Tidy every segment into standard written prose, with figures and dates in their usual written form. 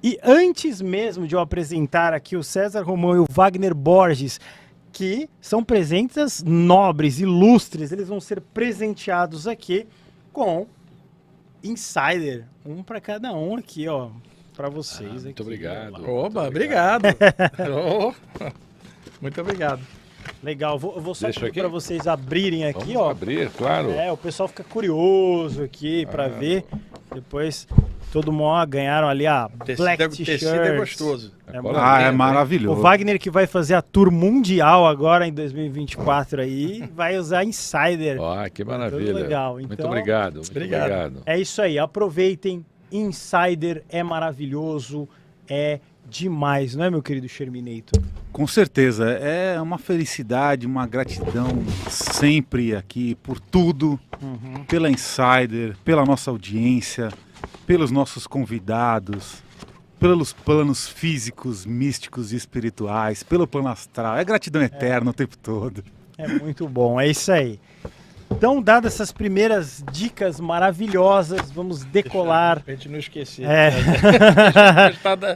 E antes mesmo de eu apresentar aqui o César Romão e o Wagner Borges, que são presentes nobres, ilustres, eles vão ser presenteados aqui com Insider, um para cada um aqui, ó, para vocês. Muito aqui, obrigado. Oba, obrigado. Oh, muito obrigado. Legal, eu vou só Deixa pedir aqui? para vocês abrirem aqui, Vamos ó. abrir, claro. O pessoal fica curioso aqui para ver. Depois todo mundo ganharam ali a Black Tecido é T-shirt. gostoso. Cola É maravilhoso. O Wagner que vai fazer a tour mundial agora em 2024 aí, vai usar Insider. Ó, que maravilha. Tudo legal. Muito Então, obrigado. Muito obrigado. obrigado. É isso aí, aproveitem. Insider é maravilhoso, é demais, não é, meu querido Sherminator? Com certeza, é uma felicidade, uma gratidão sempre aqui por tudo, pela Insider, pela nossa audiência, pelos nossos convidados, pelos planos físicos, místicos e espirituais, pelo plano astral. É gratidão eterna o tempo todo. É muito bom, é isso aí. Então, dadas essas primeiras dicas maravilhosas, vamos decolar. Pra gente não esquecer.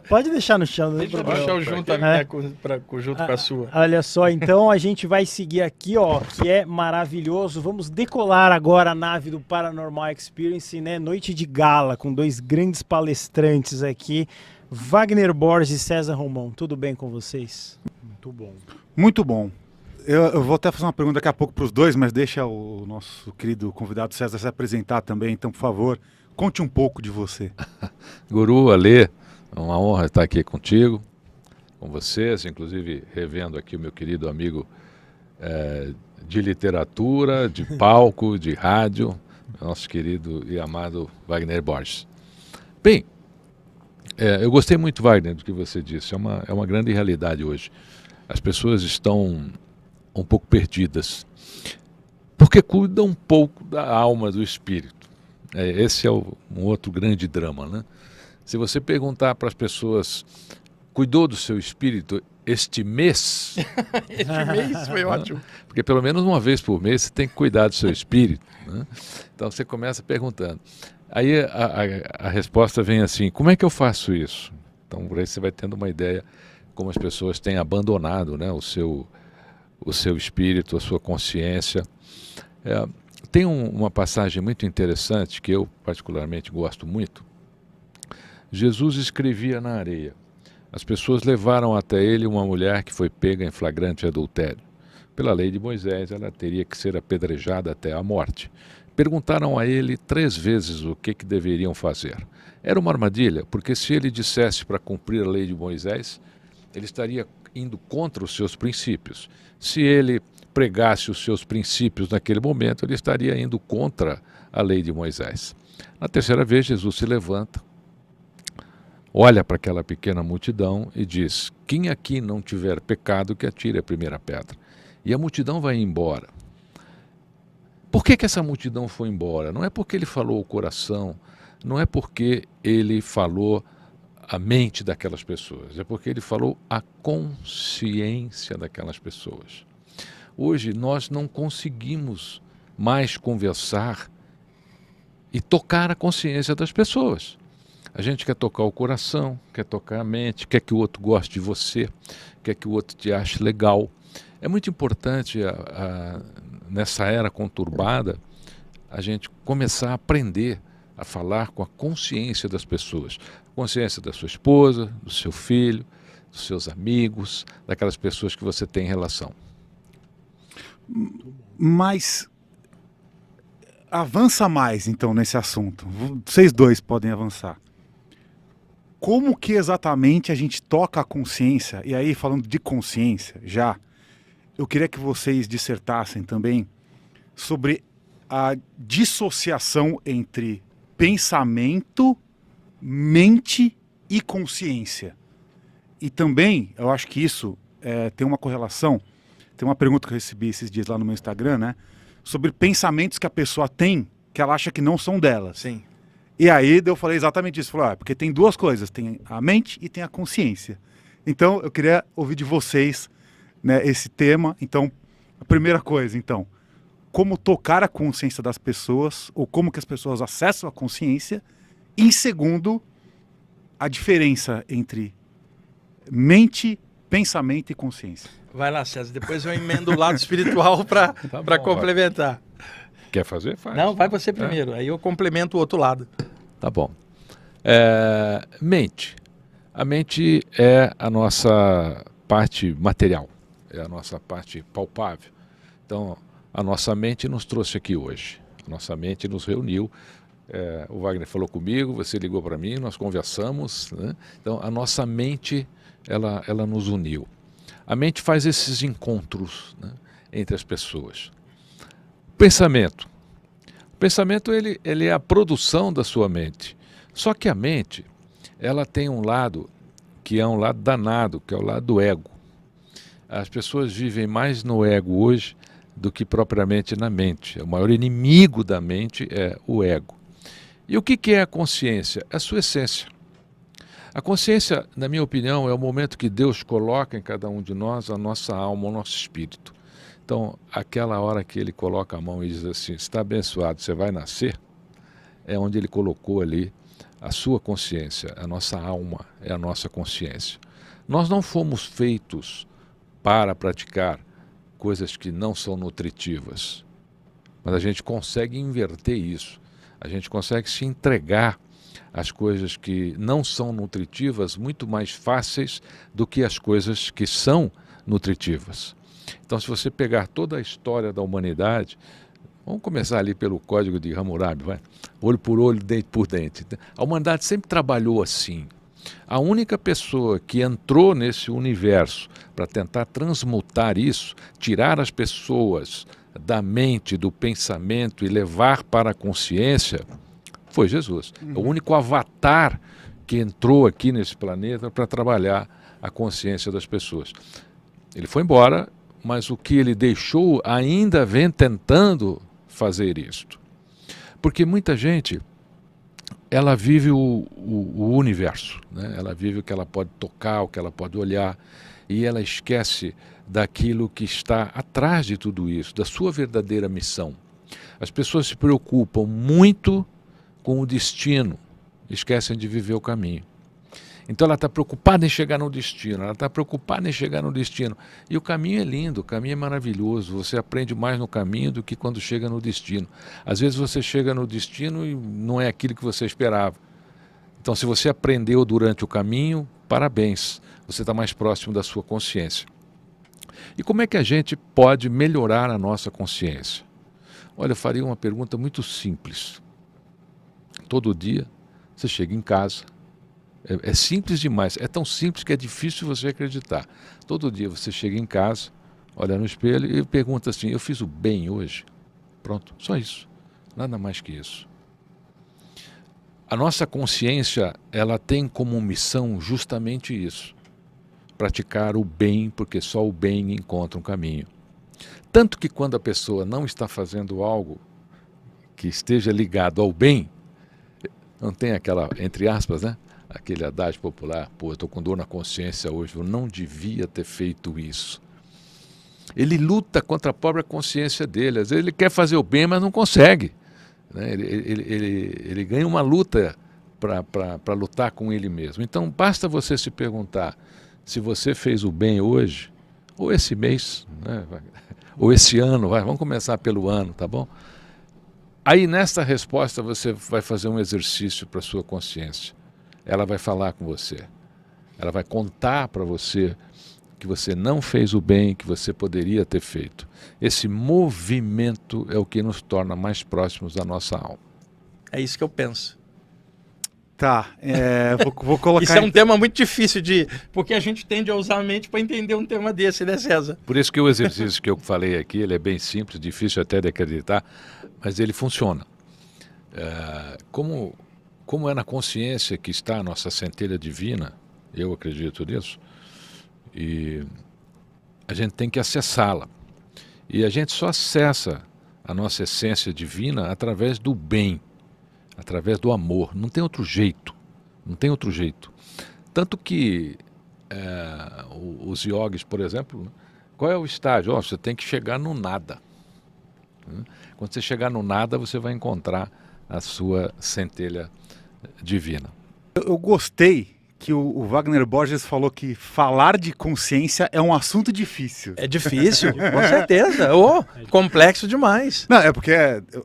Pode deixar no chão, não tem Deixa eu problema. deixar o junto a minha junto com a sua. Olha só, então a gente vai seguir aqui, ó, que é maravilhoso. Vamos decolar agora a nave do Paranormal Experience, né? Noite de gala com dois grandes palestrantes aqui, Wagner Borges e César Romão. Tudo bem com vocês? Muito bom. Muito bom. Eu vou até fazer uma pergunta daqui a pouco para os dois, mas deixa o nosso querido convidado César se apresentar também. Então, por favor, conte um pouco de você. Guru, Alê, é uma honra estar aqui contigo, com vocês, inclusive revendo aqui o meu querido amigo de literatura, de palco, de rádio, nosso querido e amado Wagner Borges. Bem, eu gostei muito, Wagner, do que você disse, é uma grande realidade hoje. As pessoas estão um pouco perdidas, porque cuidam um pouco da alma, do espírito. Esse é um outro grande drama, né? Se você perguntar para as pessoas, cuidou do seu espírito este mês? Este mês foi ótimo. Porque pelo menos uma vez por mês você tem que cuidar do seu espírito, né? Então você começa perguntando. Aí a resposta vem assim, como é que eu faço isso? Então por aí você vai tendo uma ideia como as pessoas têm abandonado, né, o seu espírito, a sua consciência. Tem uma passagem muito interessante que eu particularmente gosto muito. Jesus escrevia na areia. As pessoas levaram até ele uma mulher que foi pega em flagrante adultério. Pela lei de Moisés, ela teria que ser apedrejada até a morte. Perguntaram a ele 3 vezes o que deveriam fazer. Era uma armadilha, porque se ele dissesse para cumprir a lei de Moisés, ele estaria indo contra os seus princípios. Se ele pregasse os seus princípios naquele momento, ele estaria indo contra a lei de Moisés. Na 3ª vez, Jesus se levanta, olha para aquela pequena multidão e diz, quem aqui não tiver pecado, que atire a primeira pedra. E a multidão vai embora. Por que essa multidão foi embora? Não é porque ele falou o coração, não é porque ele falou a mente daquelas pessoas, é porque ele falou a consciência daquelas pessoas. Hoje nós não conseguimos mais conversar e tocar a consciência das pessoas. A gente quer tocar o coração, quer tocar a mente, quer que o outro goste de você, quer que o outro te ache legal. É muito importante, nessa era conturbada, a gente começar a aprender a falar com a consciência das pessoas. A consciência da sua esposa, do seu filho, dos seus amigos, daquelas pessoas que você tem relação. Mas avança mais, então, nesse assunto. Vocês dois podem avançar. Como que exatamente a gente toca a consciência? E aí, falando de consciência, já, eu queria que vocês dissertassem também sobre a dissociação entre pensamento, mente e consciência. E também, eu acho que isso tem uma correlação. Tem uma pergunta que eu recebi esses dias lá no meu Instagram, né? Sobre pensamentos que a pessoa tem, que ela acha que não são dela. Sim. E aí eu falei exatamente isso. Falei, porque tem 2 coisas, tem a mente e tem a consciência. Então, eu queria ouvir de vocês, né, esse tema. Então, a primeira coisa, então, como tocar a consciência das pessoas, ou como que as pessoas acessam a consciência. E em segundo, a diferença entre mente, pensamento e consciência. Vai lá, César. Depois eu emendo o lado espiritual para bom, complementar. Quer fazer? Faz. Não, vai você primeiro. Aí eu complemento o outro lado. Tá bom. Mente. A mente é a nossa parte material, é a nossa parte palpável. Então, a nossa mente nos trouxe aqui hoje. A nossa mente nos reuniu. O Wagner falou comigo, você ligou para mim, nós conversamos, né? Então, a nossa mente, ela nos uniu. A mente faz esses encontros, né, entre as pessoas. Pensamento. O pensamento, ele é a produção da sua mente. Só que a mente, ela tem um lado que é um lado danado, que é o lado do ego. As pessoas vivem mais no ego hoje do que propriamente na mente. O maior inimigo da mente é o ego. E o que é a consciência? É a sua essência. A consciência, na minha opinião, é o momento que Deus coloca em cada um de nós a nossa alma, o nosso espírito. Então, aquela hora que Ele coloca a mão e diz assim, está abençoado, você vai nascer, é onde Ele colocou ali a sua consciência, a nossa alma é a nossa consciência. Nós não fomos feitos para praticar coisas que não são nutritivas, mas a gente consegue inverter isso. A gente consegue se entregar às coisas que não são nutritivas muito mais fáceis do que as coisas que são nutritivas. Então, se você pegar toda a história da humanidade, vamos começar ali pelo Código de Hammurabi, vai? Olho por olho, dente por dente. A humanidade sempre trabalhou assim. A única pessoa que entrou nesse universo para tentar transmutar isso, tirar as pessoas da mente, do pensamento e levar para a consciência, foi Jesus. O único avatar que entrou aqui nesse planeta para trabalhar a consciência das pessoas. Ele foi embora, mas o que ele deixou ainda vem tentando fazer isto. Porque muita gente, ela vive o universo, né? Ela vive o que ela pode tocar, o que ela pode olhar, e ela esquece daquilo que está atrás de tudo isso, da sua verdadeira missão. As pessoas se preocupam muito com o destino, esquecem de viver o caminho. Então ela está preocupada em chegar no destino, ela está preocupada em chegar no destino. E o caminho é lindo, o caminho é maravilhoso, você aprende mais no caminho do que quando chega no destino. Às vezes você chega no destino e não é aquilo que você esperava. Então se você aprendeu durante o caminho, parabéns, você está mais próximo da sua consciência. E como é que a gente pode melhorar a nossa consciência? Olha, eu faria uma pergunta muito simples. Todo dia você chega em casa, é simples demais, é tão simples que é difícil você acreditar. Todo dia você chega em casa, olha no espelho e pergunta assim, eu fiz o bem hoje? Pronto, só isso, nada mais que isso. A nossa consciência, ela tem como missão justamente isso, praticar o bem, porque só o bem encontra um caminho. Tanto que quando a pessoa não está fazendo algo que esteja ligado ao bem, não tem aquela, entre aspas, né? Aquele adágio popular, pô, eu estou com dor na consciência hoje, eu não devia ter feito isso. Ele luta contra a própria consciência dele, às vezes ele quer fazer o bem, mas não consegue. Né? Ele ganha uma luta para lutar com ele mesmo. Então basta você se perguntar se você fez o bem hoje, ou esse mês, né? Ou esse ano, vamos começar pelo ano, tá bom? Aí nessa resposta você vai fazer um exercício para a sua consciência. Ela vai falar com você. Ela vai contar para você que você não fez o bem que você poderia ter feito. Esse movimento é o que nos torna mais próximos da nossa alma. É isso que eu penso. Tá, vou colocar... Isso é um tema muito difícil porque a gente tende a usar a mente para entender um tema desse, né, César? Por isso que o exercício que eu falei aqui, ele é bem simples, difícil até de acreditar, mas ele funciona. Como é na consciência que está a nossa centelha divina, eu acredito nisso, e a gente tem que acessá-la. E a gente só acessa a nossa essência divina através do bem, através do amor. Não tem outro jeito. Não tem outro jeito. Tanto que os yogis, por exemplo, qual é o estágio? Você tem que chegar no nada. Quando você chegar no nada, você vai encontrar a sua centelha divina. Eu gostei que o Wagner Borges falou que falar de consciência é um assunto difícil. É difícil, com certeza. Complexo demais. Não, é porque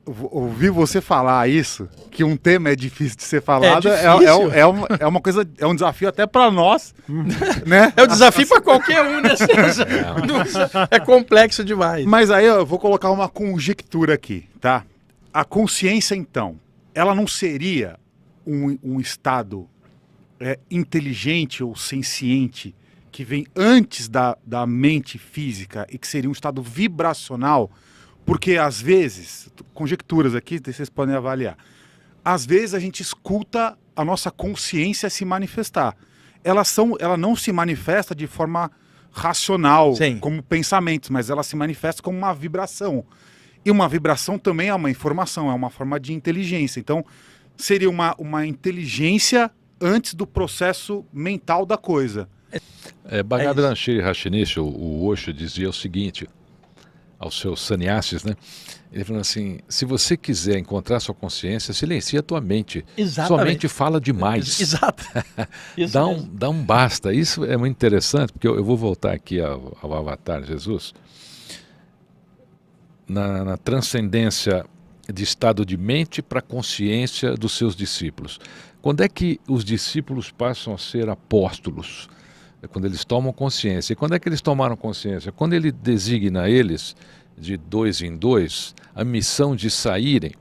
ouvir você falar isso, que um tema é difícil de ser falado, difícil. é uma coisa, é um desafio até para nós, né? É o desafio para qualquer um, né, César? É complexo demais. Mas aí eu vou colocar uma conjectura aqui, tá? A consciência, então, ela não seria um estado inteligente ou senciente que vem antes da mente física e que seria um estado vibracional, porque às vezes, conjecturas aqui, vocês podem avaliar, às vezes a gente escuta a nossa consciência se manifestar. Ela não se manifesta de forma racional, Sim. como pensamentos, mas ela se manifesta como uma vibração. E uma vibração também é uma informação, é uma forma de inteligência. Então, seria uma inteligência antes do processo mental da coisa. Bhagavatam Shri Rashinish, o Osho, dizia o seguinte aos seus sannyasis, né? Ele falou assim, se você quiser encontrar sua consciência, silencia a tua mente. Exatamente. Sua mente fala demais. Exato. Dá um basta. Isso é muito interessante, porque eu vou voltar aqui ao Avatar Jesus. Na transcendência de estado de mente para a consciência dos seus discípulos. Quando é que os discípulos passam a ser apóstolos? É quando eles tomam consciência. E quando é que eles tomaram consciência? Quando ele designa eles, de 2 em 2, a missão de saírem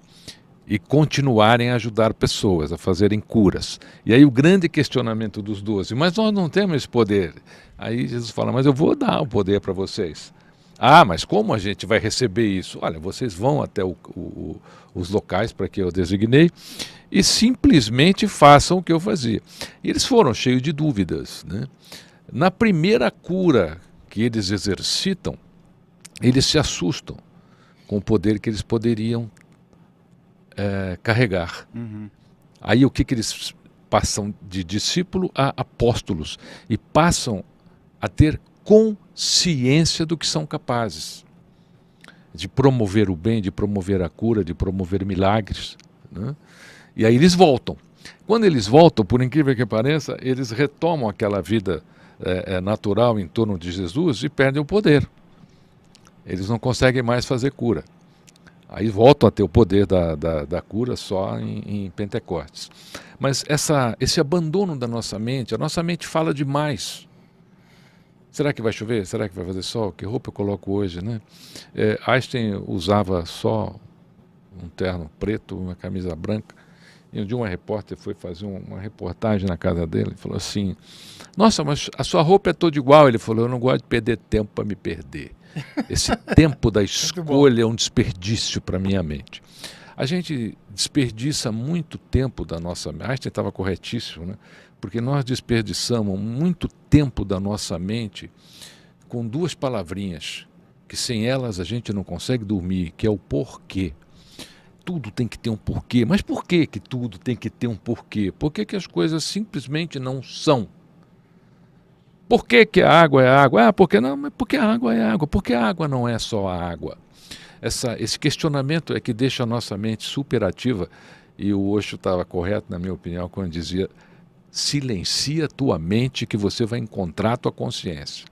e continuarem a ajudar pessoas, a fazerem curas. E aí o grande questionamento dos 12, mas nós não temos esse poder. Aí Jesus fala, mas eu vou dar o poder para vocês. Ah, mas como a gente vai receber isso? Olha, vocês vão até os locais para que eu designei e simplesmente façam o que eu fazia. E eles foram cheios de dúvidas, né? Na primeira cura que eles exercitam, eles se assustam com o poder que eles poderiam carregar. Uhum. Aí o que eles passam de discípulo a apóstolos e passam a ter consciência do que são capazes de promover o bem, de promover a cura, de promover milagres, né? E aí eles voltam. Quando eles voltam, por incrível que pareça, eles retomam aquela vida natural em torno de Jesus e perdem o poder. Eles não conseguem mais fazer cura. Aí voltam a ter o poder da cura só em Pentecostes. Mas esse abandono da nossa mente, a nossa mente fala demais. Será que vai chover? Será que vai fazer sol? Que roupa eu coloco hoje, né? Einstein usava só um terno preto, uma camisa branca. E um dia uma repórter foi fazer uma reportagem na casa dele e falou assim, nossa, mas a sua roupa é toda igual. Ele falou, eu não gosto de perder tempo para me perder. Esse tempo da escolha é um desperdício para minha mente. A gente desperdiça muito tempo da nossa mente. Einstein estava corretíssimo, né? Porque nós desperdiçamos muito tempo da nossa mente com 2 palavrinhas, que sem elas a gente não consegue dormir, que é o porquê. Tudo tem que ter um porquê. Mas por que tudo tem que ter um porquê? Por que as coisas simplesmente não são? Por que a água é água? Ah, porque não, mas porque a água é água? Porque a água não é só a água. Esse questionamento é que deixa a nossa mente superativa. E o Osho estava correto, na minha opinião, quando dizia, silencia a tua mente que você vai encontrar a tua consciência.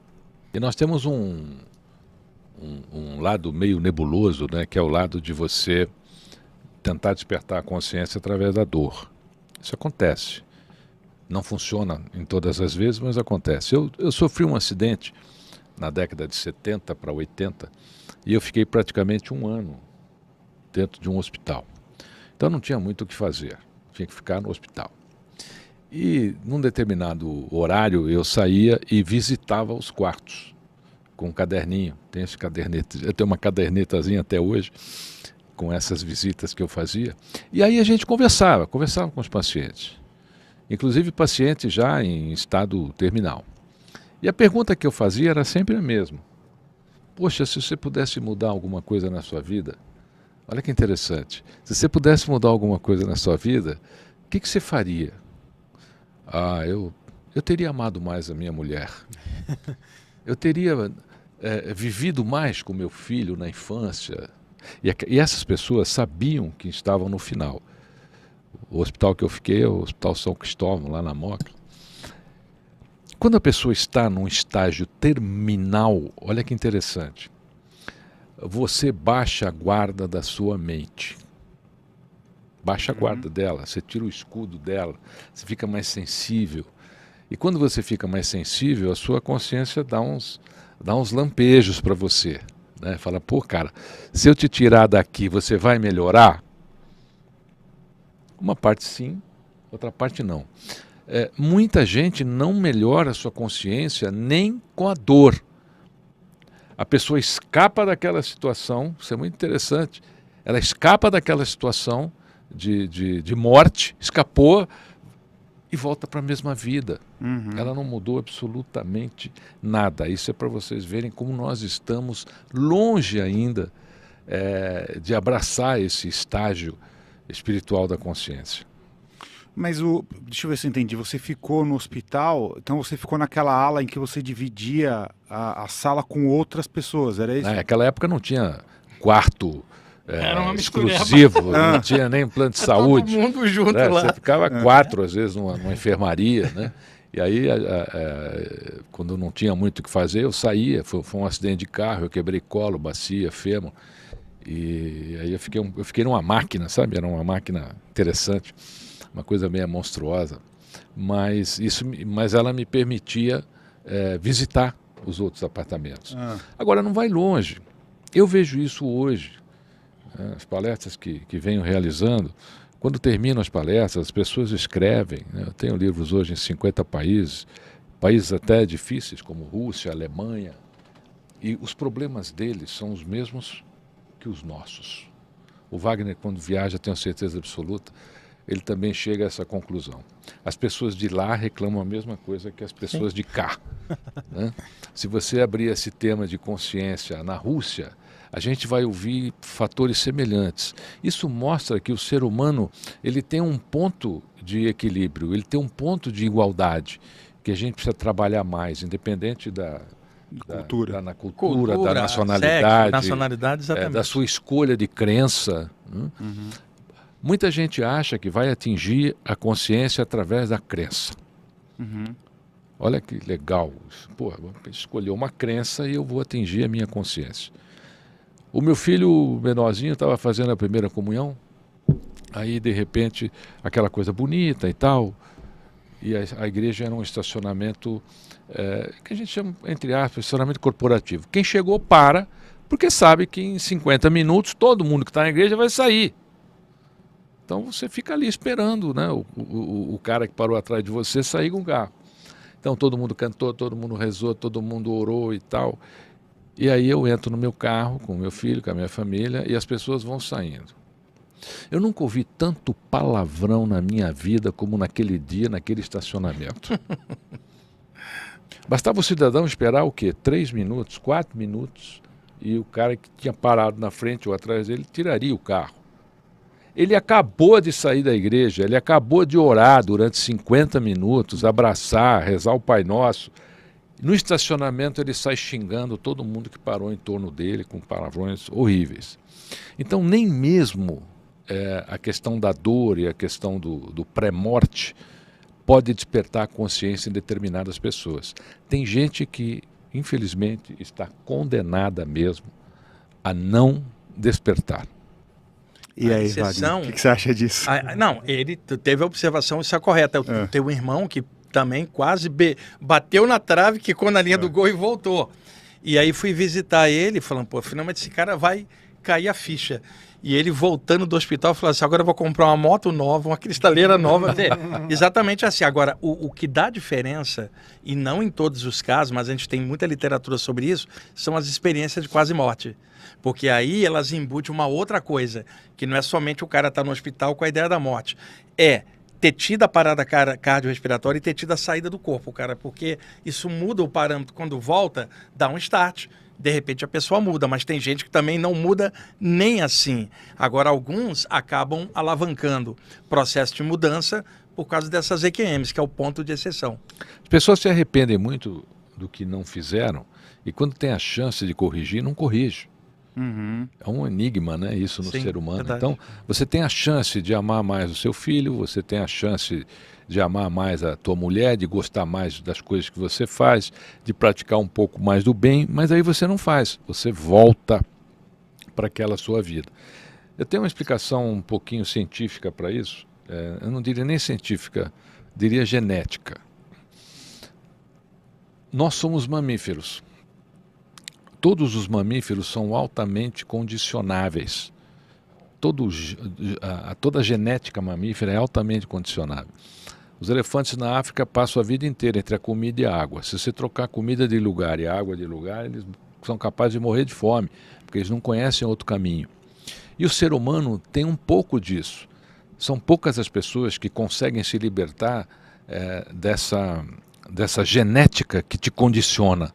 E nós temos um lado meio nebuloso, né, que é o lado de você tentar despertar a consciência através da dor. Isso acontece. Não funciona em todas as vezes, mas acontece. Eu sofri um acidente na década de 70 para 80 e eu fiquei praticamente 1 ano dentro de um hospital. Então não tinha muito o que fazer, tinha que ficar no hospital. E num determinado horário eu saía e visitava os quartos com um caderninho. Tem esse caderneta, eu tenho uma cadernetazinha até hoje com essas visitas que eu fazia. E aí a gente conversava com os pacientes. Inclusive pacientes já em estado terminal. E a pergunta que eu fazia era sempre a mesma. Poxa, se você pudesse mudar alguma coisa na sua vida, olha que interessante, se você pudesse mudar alguma coisa na sua vida, o que você faria? Ah, eu teria amado mais a minha mulher. Eu teria vivido mais com meu filho na infância. E essas pessoas sabiam que estavam no final. o hospital que eu fiquei é o Hospital São Cristóvão, lá na Moca. Quando a pessoa está num estágio terminal, olha que interessante, você baixa a guarda da sua mente. Baixa a guarda dela, você tira o escudo dela, você fica mais sensível. E quando você fica mais sensível, a sua consciência dá uns lampejos para você. Né? Fala, pô, cara, se eu te tirar daqui, você vai melhorar? Uma parte sim, outra parte não. Muita gente não melhora a sua consciência nem com a dor. A pessoa escapa daquela situação, isso é muito interessante, ela escapa daquela situação de morte, escapou e volta para a mesma vida. Ela não mudou absolutamente nada. Isso é para vocês verem como nós estamos longe ainda de abraçar esse estágio espiritual da consciência. Mas deixa eu ver se eu entendi. Você ficou no hospital, então você ficou naquela ala em que você dividia a sala com outras pessoas, era isso? Naquela época não tinha quarto Era uma exclusivo, não tinha nem plano de saúde. Todo mundo junto lá. Você ficava 4, às vezes, numa enfermaria, né? E aí, quando não tinha muito o que fazer, eu saía. Foi um acidente de carro, eu quebrei colo, bacia, fêmur. E aí eu fiquei numa máquina, sabe? Era uma máquina interessante, uma coisa meio monstruosa. Mas ela me permitia visitar os outros apartamentos. Agora, não vai longe. Eu vejo isso hoje. As palestras que venho realizando, quando terminam as palestras, as pessoas escrevem. Né? Eu tenho livros hoje em 50 países até difíceis, como Rússia, Alemanha, e os problemas deles são os mesmos que os nossos. O Wagner, quando viaja, tenho certeza absoluta, ele também chega a essa conclusão. As pessoas de lá reclamam a mesma coisa que as pessoas de cá. Né? Se você abrir esse tema de consciência na Rússia, a gente vai ouvir fatores semelhantes. Isso mostra que o ser humano ele tem um ponto de equilíbrio, ele tem um ponto de igualdade, que a gente precisa trabalhar mais, independente da cultura, da nacionalidade, sexo, nacionalidade, exatamente. Da sua escolha de crença. Muita gente acha que vai atingir a consciência através da crença. Olha que legal. Pô, escolheu uma crença e eu vou atingir a minha consciência. O meu filho menorzinho estava fazendo a primeira comunhão, aí de repente aquela coisa bonita e tal, e a igreja era um estacionamento que a gente chama, entre aspas, estacionamento corporativo. Quem chegou para, porque sabe que em 50 minutos todo mundo que está na igreja vai sair. Então você fica ali esperando, né, o cara que parou atrás de você sair com o carro. Então todo mundo cantou, todo mundo rezou, todo mundo orou e tal. E aí eu entro no meu carro com o meu filho, com a minha família, e as pessoas vão saindo. Eu nunca ouvi tanto palavrão na minha vida como naquele dia, naquele estacionamento. Bastava o cidadão esperar o quê? 3 minutos, 4 minutos, e o cara que tinha parado na frente ou atrás dele tiraria o carro. Ele acabou de sair da igreja, ele acabou de orar durante 50 minutos, abraçar, rezar o Pai Nosso. No estacionamento ele sai xingando todo mundo que parou em torno dele com palavrões horríveis. Então nem mesmo a questão da dor e a questão do pré-morte pode despertar a consciência em determinadas pessoas. Tem gente que, infelizmente, está condenada mesmo a não despertar. E aí, Wagner, o que você acha disso? Não, ele teve a observação, isso é correta. Eu tenho um irmão que também quase bateu na trave, quicou na linha do gol e voltou. E aí fui visitar ele, falando, pô, finalmente esse cara vai cair a ficha. E ele voltando do hospital, falou assim, agora eu vou comprar uma moto nova, uma cristaleira nova. Exatamente assim. Agora, o que dá diferença, e não em todos os casos, mas a gente tem muita literatura sobre isso, são as experiências de quase morte. Porque aí elas embutem uma outra coisa, que não é somente o cara estar no hospital com a ideia da morte. Ter tido a parada cardiorrespiratória e ter tido a saída do corpo, cara, porque isso muda o parâmetro. Quando volta, dá um start. De repente a pessoa muda, mas tem gente que também não muda nem assim. Agora, alguns acabam alavancando processo de mudança por causa dessas EQMs, que é o ponto de exceção. As pessoas se arrependem muito do que não fizeram e quando tem a chance de corrigir, não corrige. Uhum. É um enigma, né, isso no Sim, ser humano. verdade. Então, você tem a chance de amar mais o seu filho, você tem a chance de amar mais a tua mulher, de gostar mais das coisas que você faz, de praticar um pouco mais do bem, mas aí você não faz, você volta para aquela sua vida. Eu tenho uma explicação um pouquinho científica para isso, eu não diria nem científica, diria genética. Nós somos mamíferos. Todos os mamíferos são altamente condicionáveis. Toda a genética mamífera é altamente condicionável. Os elefantes na África passam a vida inteira entre a comida e a água. Se você trocar a comida de lugar e a água de lugar, eles são capazes de morrer de fome, porque eles não conhecem outro caminho. E o ser humano tem um pouco disso. São poucas as pessoas que conseguem se libertar dessa genética que te condiciona.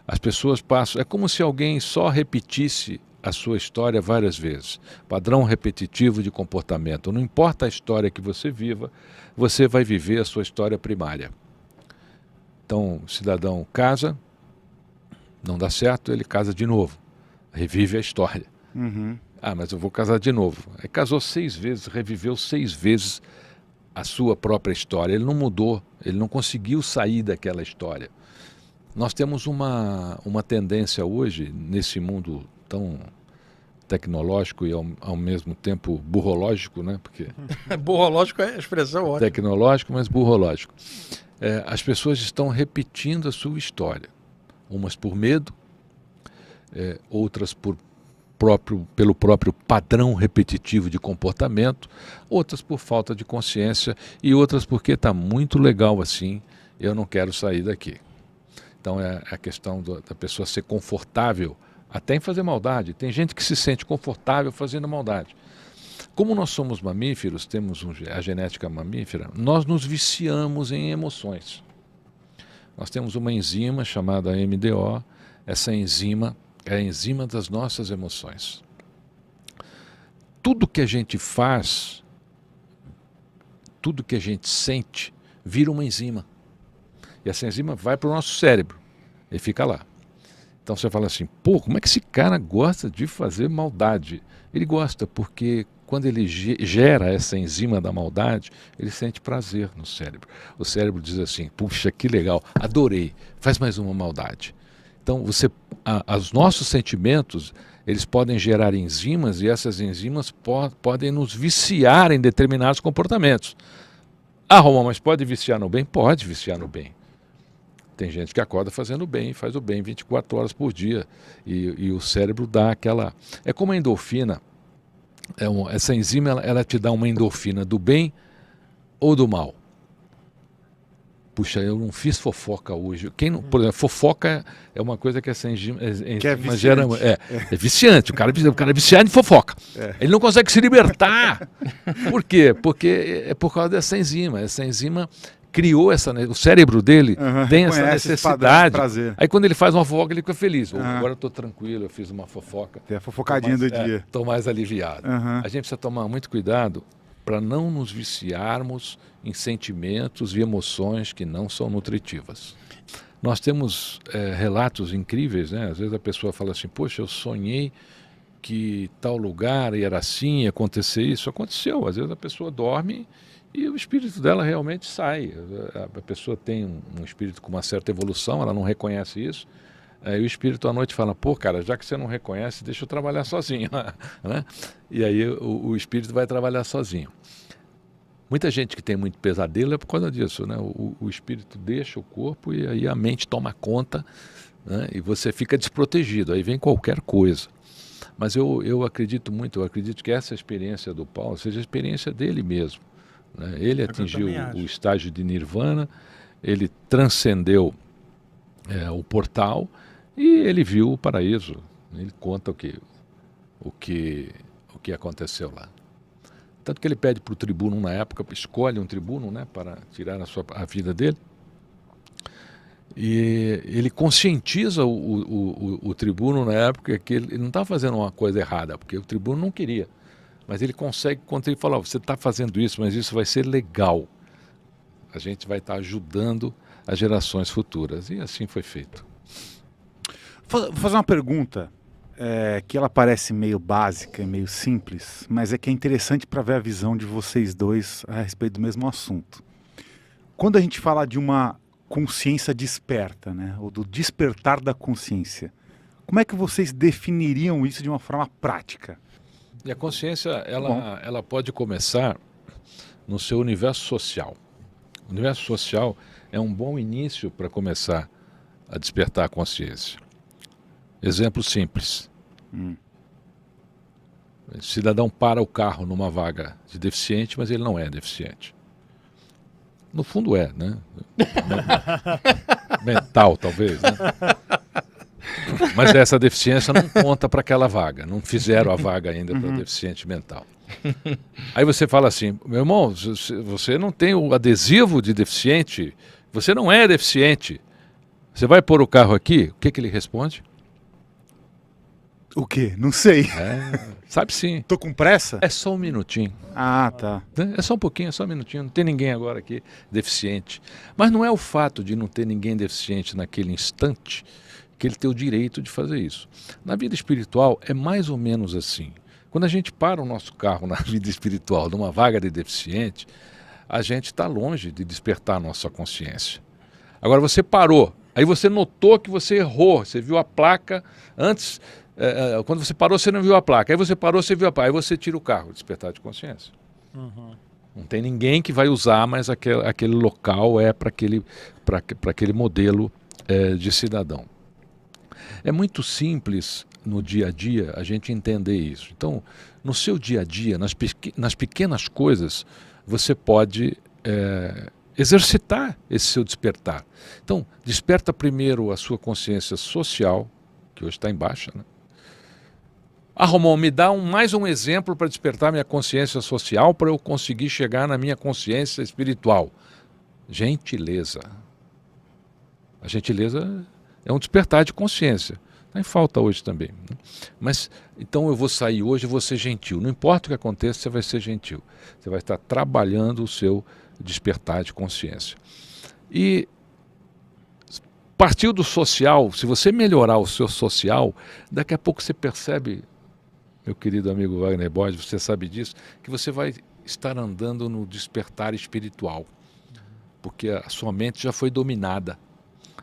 As pessoas passam... É como se alguém só repetisse a sua história várias vezes. Padrão repetitivo de comportamento. Não importa a história que você viva, você vai viver a sua história primária. Então, o cidadão casa, não dá certo, ele casa de novo. Revive a história. Uhum. Ah, mas eu vou casar de novo. Aí casou 6 vezes, reviveu 6 vezes a sua própria história. Ele não mudou, ele não conseguiu sair daquela história. Nós temos uma tendência hoje, nesse mundo tão tecnológico e ao mesmo tempo burrológico, né? Porque Burrológico é a expressão ótima. tecnológico, mas burrológico. As pessoas estão repetindo a sua história. Umas por medo, outras pelo próprio padrão repetitivo de comportamento, outras por falta de consciência e outras porque está muito legal assim, eu não quero sair daqui. Então é a questão da pessoa ser confortável até em fazer maldade. Tem gente que se sente confortável fazendo maldade. Como nós somos mamíferos, temos a genética mamífera, nós nos viciamos em emoções. Nós temos uma enzima chamada MDO, essa enzima é a enzima das nossas emoções. Tudo que a gente faz, tudo que a gente sente, vira uma enzima. E essa enzima vai para o nosso cérebro e fica lá. Então você fala assim, pô, como é que esse cara gosta de fazer maldade? Ele gosta porque quando ele gera essa enzima da maldade, ele sente prazer no cérebro. O cérebro diz assim, puxa, que legal, adorei, faz mais uma maldade. Então os nossos sentimentos, eles podem gerar enzimas e essas enzimas podem nos viciar em determinados comportamentos. Ah, Romão, mas pode viciar no bem? Pode viciar no bem. Tem gente que acorda fazendo bem, faz o bem 24 horas por dia. E o cérebro dá aquela... É como a endorfina. Essa enzima, ela te dá uma endorfina do bem ou do mal. Puxa, eu não fiz fofoca hoje. Por exemplo, fofoca é uma coisa que essa enzima gera... É viciante. O cara é viciado em fofoca. Ele não consegue se libertar. Por quê? Porque é por causa dessa enzima. Essa enzima criou o cérebro dele tem essa necessidade. Aí quando ele faz uma fofoca, ele fica feliz. Agora eu estou tranquilo, eu fiz uma fofoca. Tem a fofocadinha do dia. Estou mais aliviado. A gente precisa tomar muito cuidado para não nos viciarmos em sentimentos e emoções que não são nutritivas. Nós temos relatos incríveis, né? Às vezes a pessoa fala assim, poxa, eu sonhei que tal lugar era assim, ia acontecer isso. Aconteceu. Às vezes a pessoa dorme e o espírito dela realmente sai. A pessoa tem um espírito com uma certa evolução, ela não reconhece isso. Aí o espírito à noite fala, pô, cara, já que você não reconhece, deixa eu trabalhar sozinho. Né? E aí o espírito vai trabalhar sozinho. Muita gente que tem muito pesadelo é por causa disso, né? O espírito deixa o corpo e aí a mente toma conta, né? E você fica desprotegido, aí vem qualquer coisa. Mas eu acredito muito, eu acredito que essa experiência do Paulo seja a experiência dele mesmo. Né? Ele atingiu o estágio de nirvana, ele transcendeu o portal e ele viu o paraíso. Ele conta o que aconteceu lá. Tanto que ele pede para o tribuno na época, escolhe um tribuno, né, para tirar a vida dele. E ele conscientiza o tribuno na época que ele não estava fazendo uma coisa errada, porque o tribuno não queria. Mas ele consegue, quando ele fala, você está fazendo isso, mas isso vai ser legal. A gente vai estar ajudando as gerações futuras. E assim foi feito. Vou fazer uma pergunta que ela parece meio básica, meio simples, mas é que é interessante para ver a visão de vocês dois a respeito do mesmo assunto. Quando a gente fala de uma consciência desperta, né, ou do despertar da consciência, como é que vocês definiriam isso de uma forma prática? E a consciência, ela pode começar no seu universo social. O universo social é um bom início para começar a despertar a consciência. Exemplo simples. O cidadão para o carro numa vaga de deficiente, mas ele não é deficiente. No fundo é, né? Mental, talvez, né? Mas essa deficiência não conta para aquela vaga. Não fizeram a vaga ainda para deficiente mental. Aí você fala assim, meu irmão, você não tem o adesivo de deficiente, você não é deficiente. Você vai pôr o carro aqui? O que ele responde? O quê? Não sei. Sabe sim. Tô com pressa? É só um minutinho. Ah, tá. É só um pouquinho, é só um minutinho. Não tem ninguém agora aqui deficiente. Mas não é o fato de não ter ninguém deficiente naquele instante que ele tem o direito de fazer isso. Na vida espiritual é mais ou menos assim. Quando a gente para o nosso carro na vida espiritual, numa vaga de deficiente, a gente está longe de despertar a nossa consciência. Agora você parou, aí você notou que você errou, você viu a placa antes... quando você parou, você não viu a placa. Aí você parou, você viu a placa. Aí você tira o carro, despertar de consciência. Não tem ninguém que vai usar, mas aquele local é para aquele modelo de cidadão. É muito simples no dia a dia a gente entender isso. Então, no seu dia a dia, nas pequenas coisas, você pode exercitar esse seu despertar. Então, desperta primeiro a sua consciência social, que hoje está em baixa, né? Romão, me dá mais um exemplo para despertar minha consciência social para eu conseguir chegar na minha consciência espiritual. Gentileza. A gentileza é um despertar de consciência. Está em falta hoje também, né? Mas, então eu vou sair hoje e vou ser gentil. Não importa o que aconteça, você vai ser gentil. Você vai estar trabalhando o seu despertar de consciência. E partiu do social, se você melhorar o seu social, daqui a pouco você percebe, meu querido amigo Wagner Borges, você sabe disso, que você vai estar andando no despertar espiritual, porque a sua mente já foi dominada.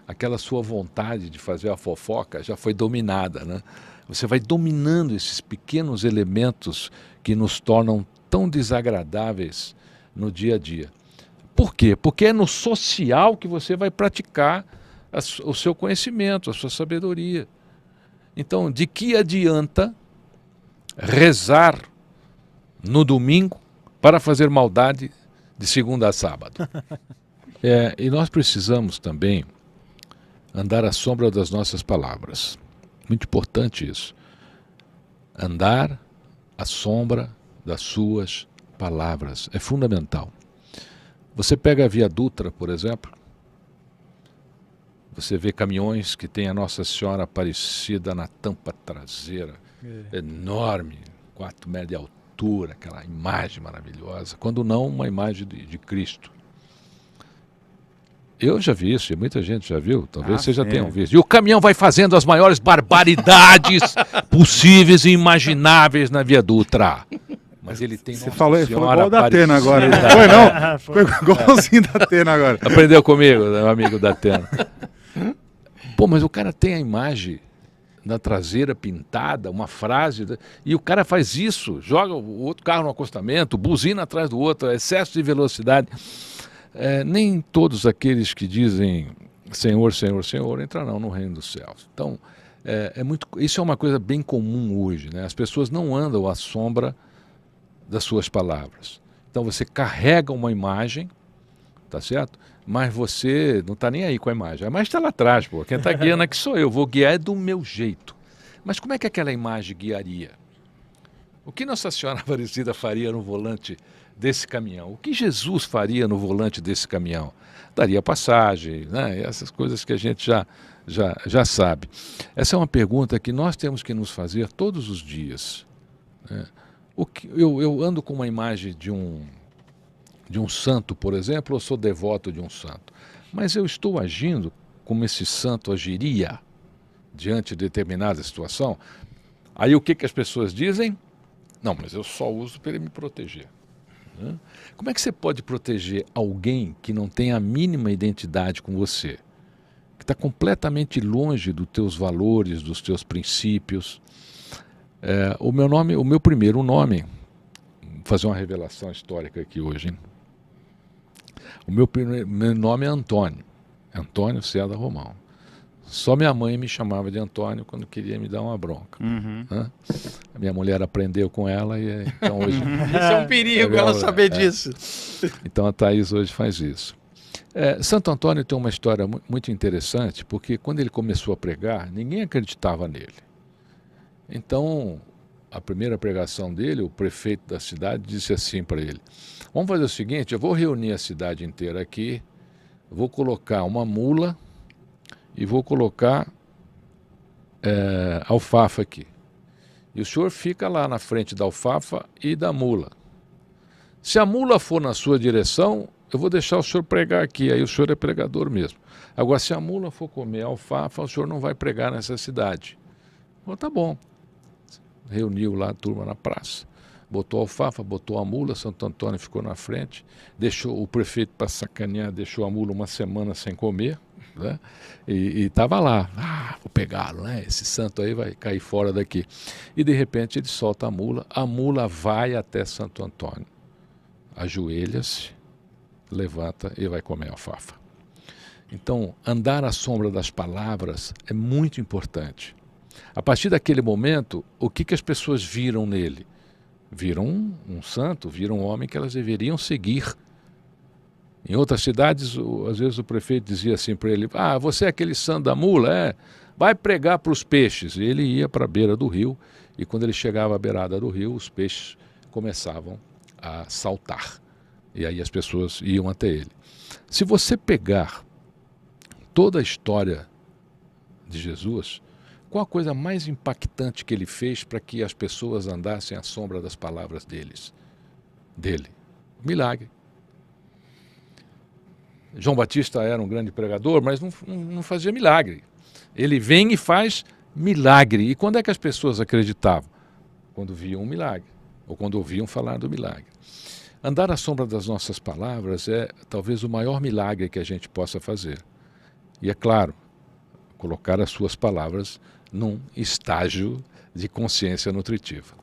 Aquela sua vontade de fazer a fofoca já foi dominada, né? Você vai dominando esses pequenos elementos que nos tornam tão desagradáveis no dia a dia. Por quê? Porque é no social que você vai praticar o seu conhecimento, a sua sabedoria. Então, de que adianta rezar no domingo para fazer maldade de segunda a sábado? E nós precisamos também andar à sombra das nossas palavras. Muito importante isso. Andar à sombra das suas palavras. É fundamental. Você pega a Via Dutra, por exemplo, você vê caminhões que tem a Nossa Senhora Aparecida na tampa traseira, enorme, 4 metros de altura, aquela imagem maravilhosa, quando não uma imagem de Cristo. Eu já vi isso, e muita gente já viu, talvez vocês já tenham visto. E o caminhão vai fazendo as maiores barbaridades possíveis e imagináveis na Via Dutra. Mas ele tem Você falou igual da Atena agora. Não foi não? Foi igualzinho da Atena agora. Aprendeu comigo, meu amigo da Atena. Pô, mas o cara tem a imagem na traseira pintada, uma frase, e o cara faz isso, joga o outro carro no acostamento, buzina atrás do outro, excesso de velocidade. Nem todos aqueles que dizem Senhor, Senhor, Senhor entrarão no reino dos céus. Então, isso é uma coisa bem comum hoje, né? As pessoas não andam à sombra das suas palavras. Então você carrega uma imagem, tá certo? Mas você não está nem aí com a imagem. A imagem está lá atrás, pô. Quem está guiando aqui sou eu. Vou guiar do meu jeito. Mas como é que aquela imagem guiaria? O que Nossa Senhora Aparecida faria no volante desse caminhão? O que Jesus faria no volante desse caminhão? Daria passagem, né? Essas coisas que a gente já sabe. Essa é uma pergunta que nós temos que nos fazer todos os dias, né? Eu ando com uma imagem de um santo, por exemplo, eu sou devoto de um santo. Mas eu estou agindo como esse santo agiria diante de determinada situação? Aí o que, que as pessoas dizem? Não, mas eu só uso para ele me proteger. Né? Como é que você pode proteger alguém que não tem a mínima identidade com você? Que está completamente longe dos teus valores, dos teus princípios. O meu primeiro nome, vou fazer uma revelação histórica aqui hoje, hein? O meu nome é Antônio César Romão. Só minha mãe me chamava de Antônio quando queria me dar uma bronca. Né? A minha mulher aprendeu com ela e então hoje... Isso é um perigo, ela saber disso. Então a Thaís hoje faz isso. Santo Antônio tem uma história muito interessante, porque quando ele começou a pregar, ninguém acreditava nele. Então, a primeira pregação dele, o prefeito da cidade disse assim para ele: vamos fazer o seguinte, eu vou reunir a cidade inteira aqui, vou colocar uma mula e vou colocar alfafa aqui. E o senhor fica lá na frente da alfafa e da mula. Se a mula for na sua direção, eu vou deixar o senhor pregar aqui, aí o senhor é pregador mesmo. Agora, se a mula for comer alfafa, o senhor não vai pregar nessa cidade. Bom, tá bom. Reuniu lá a turma na praça. Botou a alfafa, botou a mula, Santo Antônio ficou na frente, deixou o prefeito para sacanear, deixou a mula uma semana sem comer, né? E estava lá, vou pegá-lo, né? Esse santo aí vai cair fora daqui. E de repente ele solta a mula vai até Santo Antônio, ajoelha-se, levanta e vai comer a alfafa. Então, andar à sombra das palavras é muito importante. A partir daquele momento, o que as pessoas viram nele? Viram um santo, viram um homem que elas deveriam seguir. Em outras cidades, às vezes o prefeito dizia assim para ele: você é aquele santo da mula? Vai pregar para os peixes. E ele ia para a beira do rio, e quando ele chegava à beirada do rio, os peixes começavam a saltar. E aí as pessoas iam até ele. Se você pegar toda a história de Jesus, qual a coisa mais impactante que ele fez para que as pessoas andassem à sombra das palavras dele? Milagre. João Batista era um grande pregador, mas não fazia milagre. Ele vem e faz milagre. E quando é que as pessoas acreditavam? Quando viam um milagre, ou quando ouviam falar do milagre. Andar à sombra das nossas palavras é talvez o maior milagre que a gente possa fazer. E é claro, colocar as suas palavras num estágio de consciência nutritiva.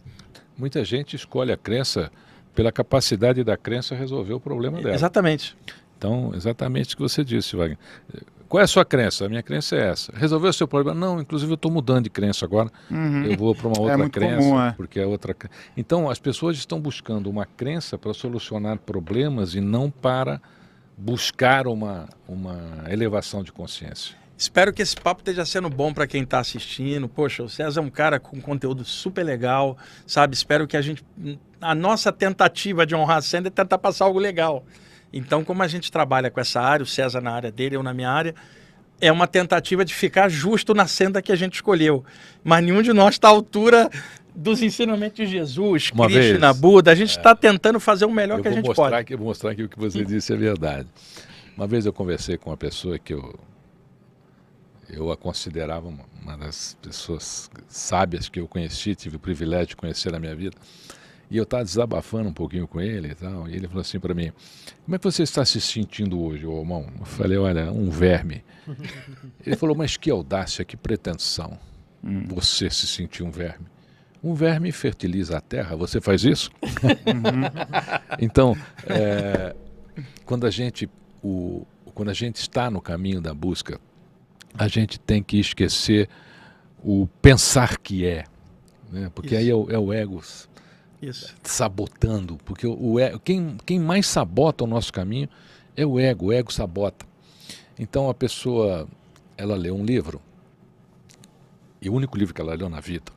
Muita gente escolhe a crença pela capacidade da crença resolver o problema dela. Exatamente. Então, exatamente o que você disse, Wagner. Qual é a sua crença? A minha crença é essa. Resolveu o seu problema? Não, inclusive eu estou mudando de crença agora. Eu vou para uma outra crença, comum, porque é outra. Então, as pessoas estão buscando uma crença para solucionar problemas e não para buscar uma elevação de consciência. Espero que esse papo esteja sendo bom para quem está assistindo. Poxa, o César é um cara com conteúdo super legal, sabe? Espero que a nossa tentativa de honrar a senda é tentar passar algo legal. Então, como a gente trabalha com essa área, o César na área dele, eu na minha área, é uma tentativa de ficar justo na senda que a gente escolheu. Mas nenhum de nós está à altura dos ensinamentos de Jesus, Krishna, Buda. A gente está tentando fazer o melhor que a gente pode. Eu vou mostrar que o que você disse é verdade. Uma vez eu conversei com uma pessoa que eu a considerava uma das pessoas sábias que eu conheci, tive o privilégio de conhecer na minha vida. E eu estava desabafando um pouquinho com ele e tal, e ele falou assim para mim: como é que você está se sentindo hoje, ô irmão? Eu falei: olha, um verme. Ele falou: mas que audácia, que pretensão, você se sentir um verme. Um verme fertiliza a terra, você faz isso? Então, quando a gente está no caminho da busca, a gente tem que esquecer o pensar que é, né? Porque isso. Aí é o ego sabotando, porque quem mais sabota o nosso caminho é o ego sabota. Então a pessoa, ela lê um livro, e o único livro que ela leu na vida,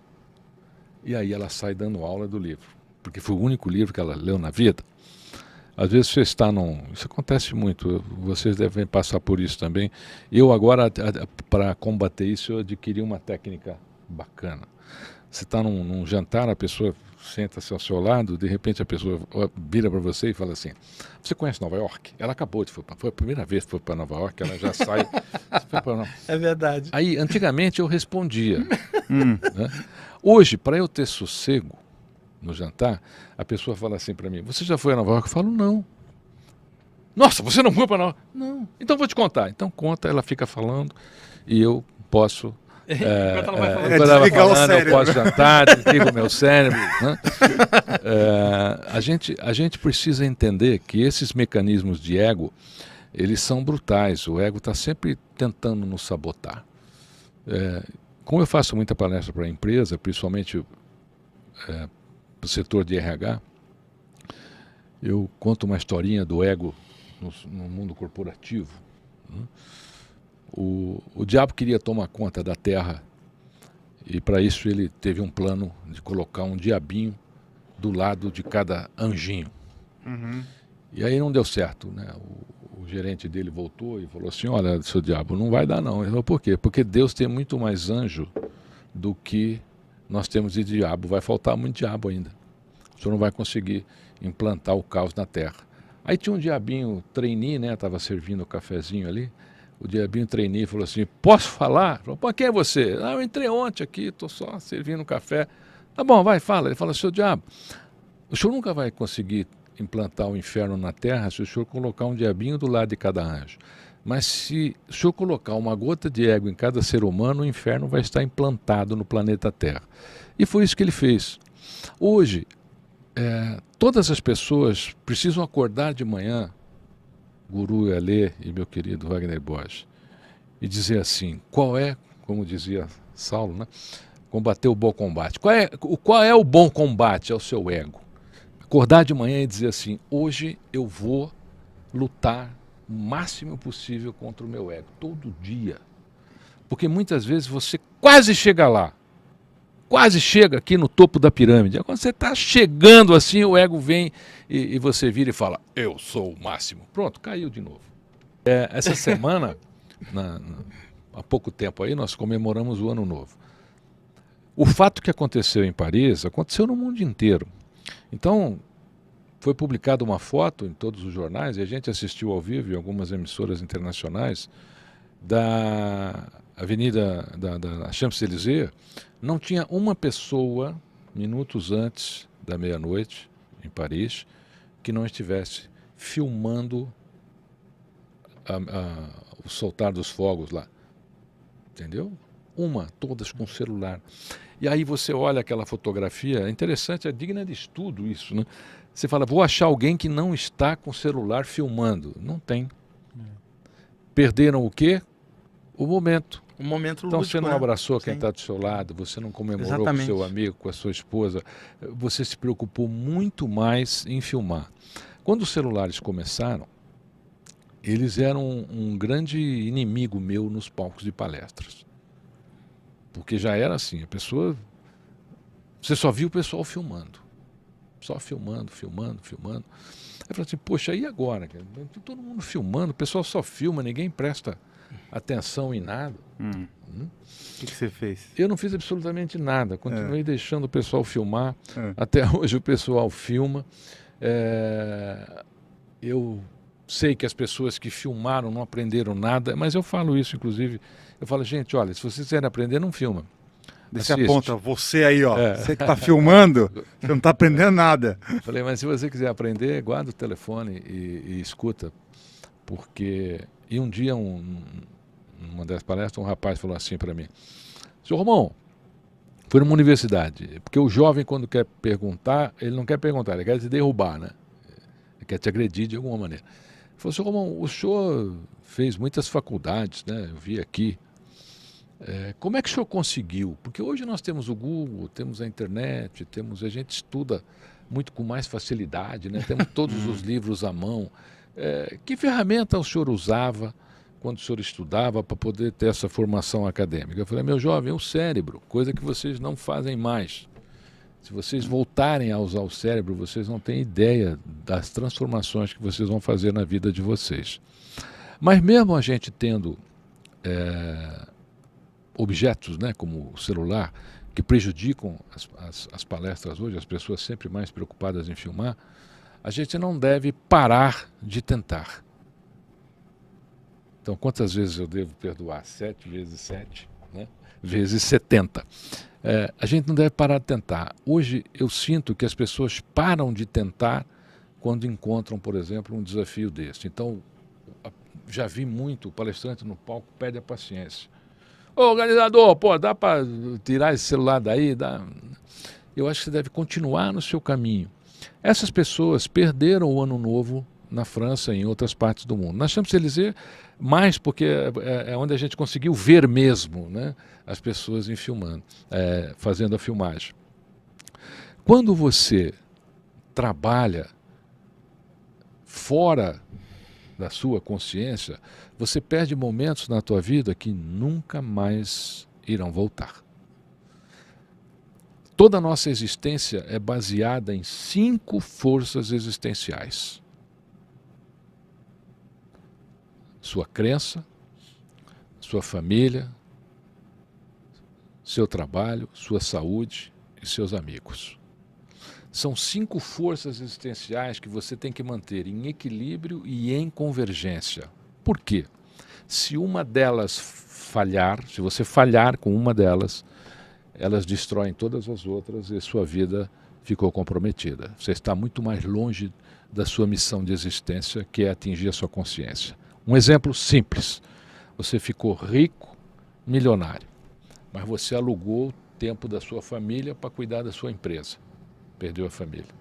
e aí ela sai dando aula do livro, porque foi o único livro que ela leu na vida. Às vezes você está isso acontece muito, vocês devem passar por isso também. Eu agora, para combater isso, eu adquiri uma técnica bacana. Você está num jantar, a pessoa senta-se ao seu lado, de repente a pessoa vira para você e fala assim: você conhece Nova York? Ela acabou de foi a primeira vez que foi para Nova York, ela já sai. É verdade. Aí, antigamente eu respondia. Né? Hoje, para eu ter sossego no jantar, a pessoa fala assim para mim, você já foi a Nova York? Eu falo, não. Nossa, você não foi para Nova York? Não. Então vou te contar. Então conta, ela fica falando e eu posso... Enquanto ela vai falando. Quando ela vai desligar o falando, eu cérebro. posso jantar, desligo o meu cérebro. Né? A gente precisa entender que esses mecanismos de ego, eles são brutais. O ego está sempre tentando nos sabotar. Como eu faço muita palestra para a empresa, principalmente para o setor de RH, eu conto uma historinha do ego no mundo corporativo. Né? O diabo queria tomar conta da terra e para isso ele teve um plano de colocar um diabinho do lado de cada anjinho. Uhum. E aí não deu certo, né? O gerente dele voltou e falou assim, olha, seu diabo, não vai dar não. Ele falou, por quê? Porque Deus tem muito mais anjo do que nós temos de diabo. Vai faltar muito diabo ainda. O senhor não vai conseguir implantar o caos na terra. Aí tinha um diabinho trainee, né? Estava servindo o cafezinho ali. O diabinho trainee falou assim, posso falar? Falou, pô, quem é você? Ah, eu entrei ontem aqui, estou só servindo café. Tá bom, vai, fala. Ele fala, seu diabo, o senhor nunca vai conseguir implantar o inferno na terra se o senhor colocar um diabinho do lado de cada anjo. Mas se o senhor colocar uma gota de ego em cada ser humano, o inferno vai estar implantado no planeta Terra. E foi isso que ele fez. Hoje, todas as pessoas precisam acordar de manhã, Guru Alê e meu querido Wagner Borges, e dizer assim, qual é, como dizia Saulo, né? Combater o bom combate. Qual é o bom combate? É o seu ego. Acordar de manhã e dizer assim, hoje eu vou lutar o máximo possível contra o meu ego, todo dia. Porque muitas vezes você quase chega lá, quase chega aqui no topo da pirâmide. Quando você está chegando assim, o ego vem e você vira e fala, eu sou o máximo. Pronto, caiu de novo. Essa semana, há pouco tempo aí, nós comemoramos o Ano Novo. O fato que aconteceu em Paris, aconteceu no mundo inteiro. Então, foi publicada uma foto em todos os jornais, e a gente assistiu ao vivo em algumas emissoras internacionais, da Avenida da Champs-Élysées. Não tinha uma pessoa, minutos antes da meia-noite, em Paris, que não estivesse filmando o soltar dos fogos lá. Entendeu? Todas com celular. E aí você olha aquela fotografia, é interessante, é digna de estudo isso, né? Você fala, vou achar alguém que não está com o celular filmando. Não tem. Perderam o quê? O momento. O momento Então lúdico, você não né? abraçou quem Sim. está do seu lado, você não comemorou Exatamente. com seu amigo, com a sua esposa, você se preocupou muito mais em filmar. Quando os celulares começaram, eles eram um grande inimigo meu nos palcos de palestras. Porque já era assim, a pessoa... Você só viu o pessoal filmando. Só filmando. Aí eu falei assim, poxa, e agora? Todo mundo filmando, o pessoal só filma, ninguém presta atenção em nada. O que você fez? Eu não fiz absolutamente nada, continuei deixando o pessoal filmar. Até hoje o pessoal filma. Eu sei que as pessoas que filmaram não aprenderam nada, mas eu falo isso, inclusive. Eu falo, gente, olha, se vocês quiserem aprender, não filma. Você Assiste. aponta, você aí, ó. Você que tá filmando, você não tá aprendendo nada. Eu falei, mas se você quiser aprender, guarda o telefone e escuta. Porque... E um dia, numa das palestras, um rapaz falou assim para mim, seu Romão, foi numa universidade, porque o jovem, quando quer perguntar, ele não quer perguntar, ele quer te derrubar, né? Ele quer te agredir de alguma maneira. Ele falou, seu Romão, o senhor fez muitas faculdades, né? Eu vi aqui. Como é que o senhor conseguiu? Porque hoje nós temos o Google, temos a internet, a gente estuda muito com mais facilidade, né? Temos todos os livros à mão. Que ferramenta o senhor usava quando o senhor estudava para poder ter essa formação acadêmica? Eu falei, meu jovem, o cérebro, coisa que vocês não fazem mais. Se vocês voltarem a usar o cérebro, vocês não têm ideia das transformações que vocês vão fazer na vida de vocês. Mas mesmo a gente tendo objetos, né, como o celular, que prejudicam as palestras hoje, as pessoas sempre mais preocupadas em filmar, a gente não deve parar de tentar. Então, quantas vezes eu devo perdoar? 7 vezes 7. né? Vezes 70. A gente não deve parar de tentar. Hoje eu sinto que as pessoas param de tentar quando encontram, por exemplo, um desafio desse. Então, já vi muito palestrante no palco perde a paciência. Ô, organizador, pô, dá para tirar esse celular daí? Dá. Eu acho que você deve continuar no seu caminho. Essas pessoas perderam o Ano Novo na França e em outras partes do mundo. Nós Champs-Élysées mais porque é onde a gente conseguiu ver mesmo, né, as pessoas fazendo a filmagem. Quando você trabalha fora da sua consciência, você perde momentos na tua vida que nunca mais irão voltar. Toda a nossa existência é baseada em 5 forças existenciais. Sua crença, sua família, seu trabalho, sua saúde e seus amigos. São 5 forças existenciais que você tem que manter em equilíbrio e em convergência. Por quê? Se uma delas falhar, se você falhar com uma delas, elas destroem todas as outras e sua vida ficou comprometida. Você está muito mais longe da sua missão de existência, que é atingir a sua consciência. Um exemplo simples. Você ficou rico, milionário, mas você alugou o tempo da sua família para cuidar da sua empresa. Perdeu a família.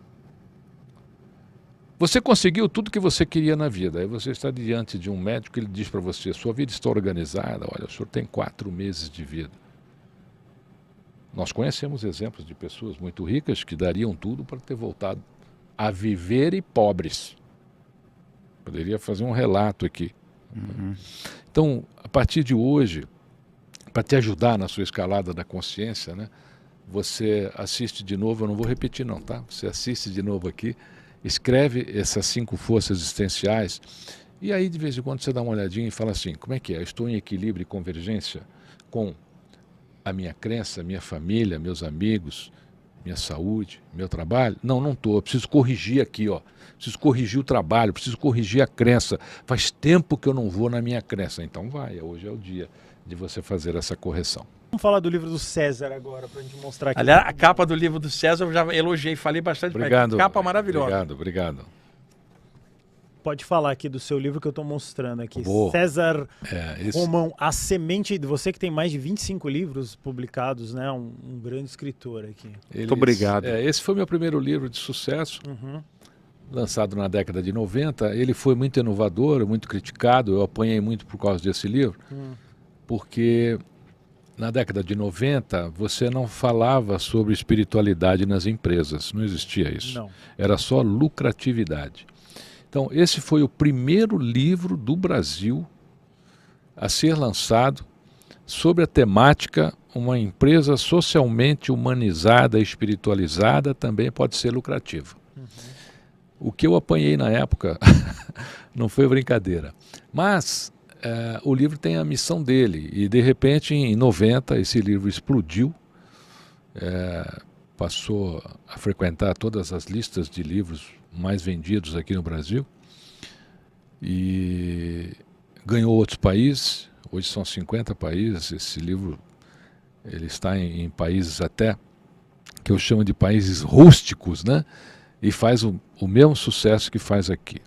Você conseguiu tudo que você queria na vida. Aí você está diante de um médico que ele diz para você, sua vida está organizada, olha, o senhor tem 4 meses de vida. Nós conhecemos exemplos de pessoas muito ricas que dariam tudo para ter voltado a viver e pobres. Poderia fazer um relato aqui. Uhum. Então, a partir de hoje, para te ajudar na sua escalada da consciência, né, você assiste de novo, eu não vou repetir não, tá? Você assiste de novo aqui, escreve essas 5 forças existenciais e aí de vez em quando você dá uma olhadinha e fala assim, como é que é? Eu estou em equilíbrio e convergência com a minha crença, minha família, meus amigos, minha saúde, meu trabalho? Não, não estou. Eu preciso corrigir aqui, ó. Preciso corrigir o trabalho, preciso corrigir a crença. Faz tempo que eu não vou na minha crença. Então vai, hoje é o dia de você fazer essa correção. Vamos falar do livro do César agora, para a gente mostrar aqui. Aliás, a capa do livro do César eu já elogiei, falei bastante. Obrigado. Capa maravilhosa. Obrigado. Pode falar aqui do seu livro que eu estou mostrando aqui. Boa. César Romão, A Semente. Você que tem mais de 25 livros publicados, né? Um grande escritor aqui. Muito obrigado. Esse foi meu primeiro livro de sucesso, lançado na década de 90. Ele foi muito inovador, muito criticado. Eu apanhei muito por causa desse livro, porque na década de 90 você não falava sobre espiritualidade nas empresas. Não existia isso. Não. Era só lucratividade. Então, esse foi o primeiro livro do Brasil a ser lançado sobre a temática uma empresa socialmente humanizada e espiritualizada também pode ser lucrativa. O que eu apanhei na época não foi brincadeira. Mas o livro tem a missão dele e, de repente, em 90, esse livro explodiu, passou a frequentar todas as listas de livros mais vendidos aqui no Brasil e ganhou outros países. Hoje são 50 países. Esse livro ele está em países até que eu chamo de países rústicos, né? E faz o mesmo sucesso que faz aqui.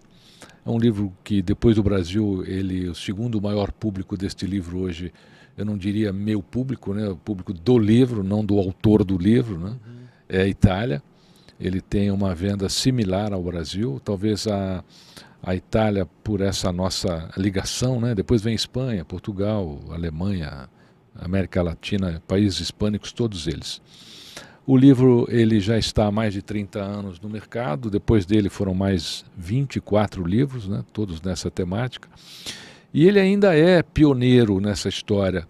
É um livro que depois do Brasil, o segundo maior público deste livro hoje, eu não diria meu público, né? O público do livro, não do autor do livro, né? É a Itália. Ele tem uma venda similar ao Brasil, talvez a Itália por essa nossa ligação, né? Depois vem Espanha, Portugal, Alemanha, América Latina, países hispânicos, todos eles. O livro ele já está há mais de 30 anos no mercado, depois dele foram mais 24 livros, né? Todos nessa temática. E ele ainda é pioneiro nessa história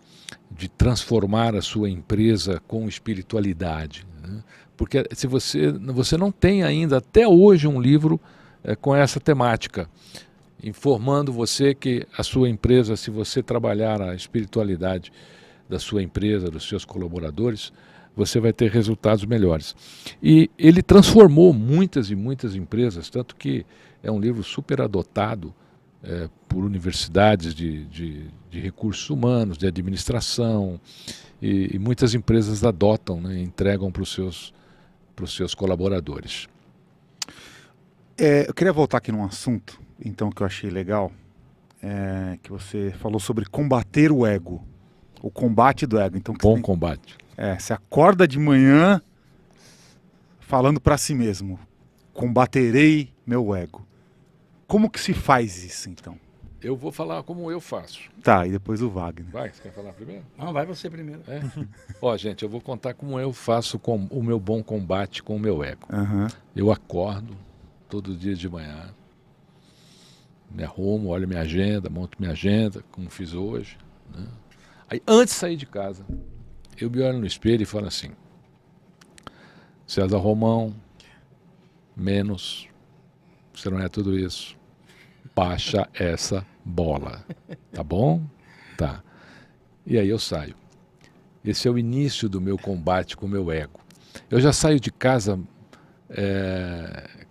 de transformar a sua empresa com espiritualidade, né? Porque se você não tem ainda até hoje um livro com essa temática, informando você que a sua empresa, se você trabalhar a espiritualidade da sua empresa, dos seus colaboradores, você vai ter resultados melhores. E ele transformou muitas e muitas empresas, tanto que é um livro super adotado por universidades de recursos humanos, de administração, e muitas empresas adotam, né, entregam para os seus colaboradores. Eu queria voltar aqui num assunto, então, que eu achei legal, que você falou sobre combater o ego, o combate do ego. Então, Bom combate. você acorda de manhã falando para si mesmo, combaterei meu ego. Como que se faz isso, então? Eu vou falar como eu faço. Tá, e depois o Wagner. Vai, você quer falar primeiro? Não, vai você primeiro. Ó, gente, eu vou contar como eu faço com o meu bom combate com o meu ego. Uhum. Eu acordo todo dia de manhã, me arrumo, olho minha agenda, monto minha agenda, como fiz hoje, né? Aí, antes de sair de casa, eu me olho no espelho e falo assim: César Romão, menos, você não é tudo isso, baixa essa bola, tá bom? Tá. E aí eu saio. Esse é o início do meu combate com o meu ego. Eu já saio de casa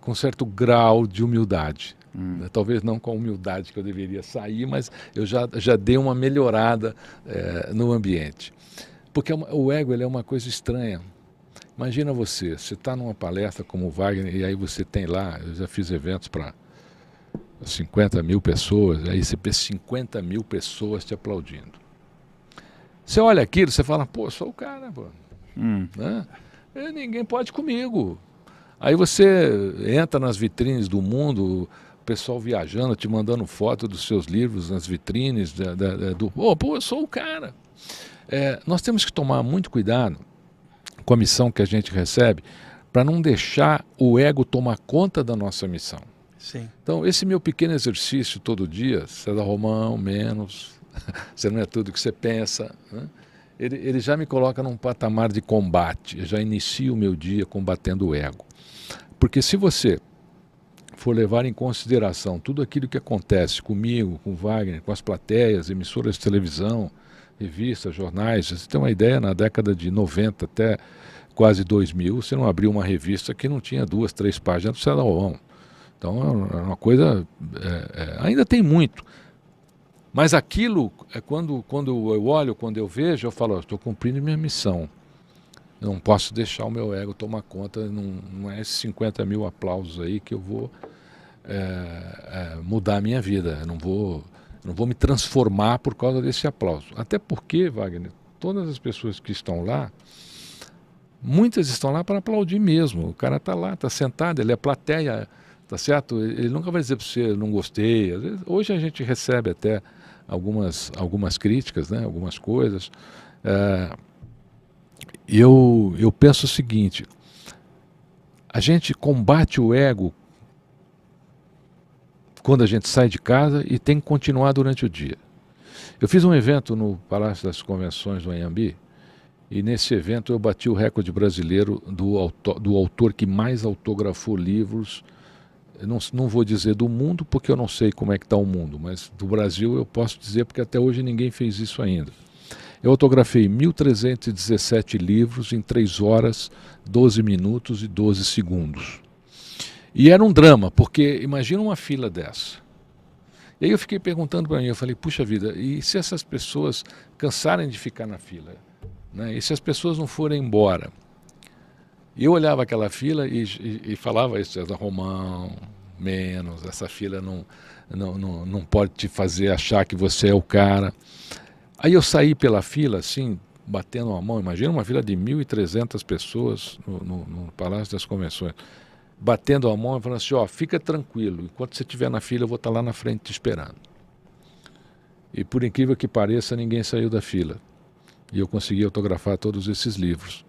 com certo grau de humildade. Talvez não com a humildade que eu deveria sair, mas eu já dei uma melhorada no ambiente. Porque o ego, ele é uma coisa estranha. Imagina você está numa palestra como o Wagner, e aí você tem lá, eu já fiz eventos para 50 mil pessoas, aí você vê 50 mil pessoas te aplaudindo. Você olha aquilo, você fala, pô, sou o cara, pô. Né? Ninguém pode comigo. Aí você entra nas vitrines do mundo, o pessoal viajando, te mandando foto dos seus livros nas vitrines, pô, eu sou o cara. Nós temos que tomar muito cuidado com a missão que a gente recebe, para não deixar o ego tomar conta da nossa missão. Sim. Então, esse meu pequeno exercício todo dia, César Romão, menos, você não é tudo que você pensa, né? Ele já me coloca num patamar de combate, eu já inicio o meu dia combatendo o ego. Porque se você for levar em consideração tudo aquilo que acontece comigo, com o Wagner, com as plateias, emissoras de televisão, revistas, jornais, você tem uma ideia, na década de 90 até quase 2000, você não abriu uma revista que não tinha 2, 3 páginas do César Romão. Então é uma coisa, ainda tem muito. Mas aquilo, quando eu olho, quando eu vejo, eu falo, estou cumprindo minha missão. Eu não posso deixar o meu ego tomar conta, não é esses 50 mil aplausos aí que eu vou mudar a minha vida. Eu não vou me transformar por causa desse aplauso. Até porque, Wagner, todas as pessoas que estão lá, muitas estão lá para aplaudir mesmo. O cara está lá, está sentado, ele é plateia, tá certo? Ele nunca vai dizer para você, não gostei. Às vezes, hoje a gente recebe até algumas críticas, né? Algumas coisas. Eu penso o seguinte: a gente combate o ego quando a gente sai de casa e tem que continuar durante o dia. Eu fiz um evento no Palácio das Convenções do Anhembi, e nesse evento eu bati o recorde brasileiro do autor que mais autografou livros. Eu não vou dizer do mundo, porque eu não sei como é que está o mundo, mas do Brasil eu posso dizer, porque até hoje ninguém fez isso ainda. Eu autografei 1.317 livros em 3 horas, 12 minutos e 12 segundos. E era um drama, porque imagina uma fila dessa. E aí eu fiquei perguntando para mim, eu falei, puxa vida, e se essas pessoas cansarem de ficar na fila? Né? E se as pessoas não forem embora? E eu olhava aquela fila e falava isso, César Romão, menos, essa fila não pode te fazer achar que você é o cara. Aí eu saí pela fila, assim, batendo a mão, imagina uma fila de 1.300 pessoas no Palácio das Convenções, batendo a mão e falando assim, fica tranquilo, enquanto você estiver na fila eu vou estar lá na frente te esperando. E por incrível que pareça, ninguém saiu da fila. E eu consegui autografar todos esses livros.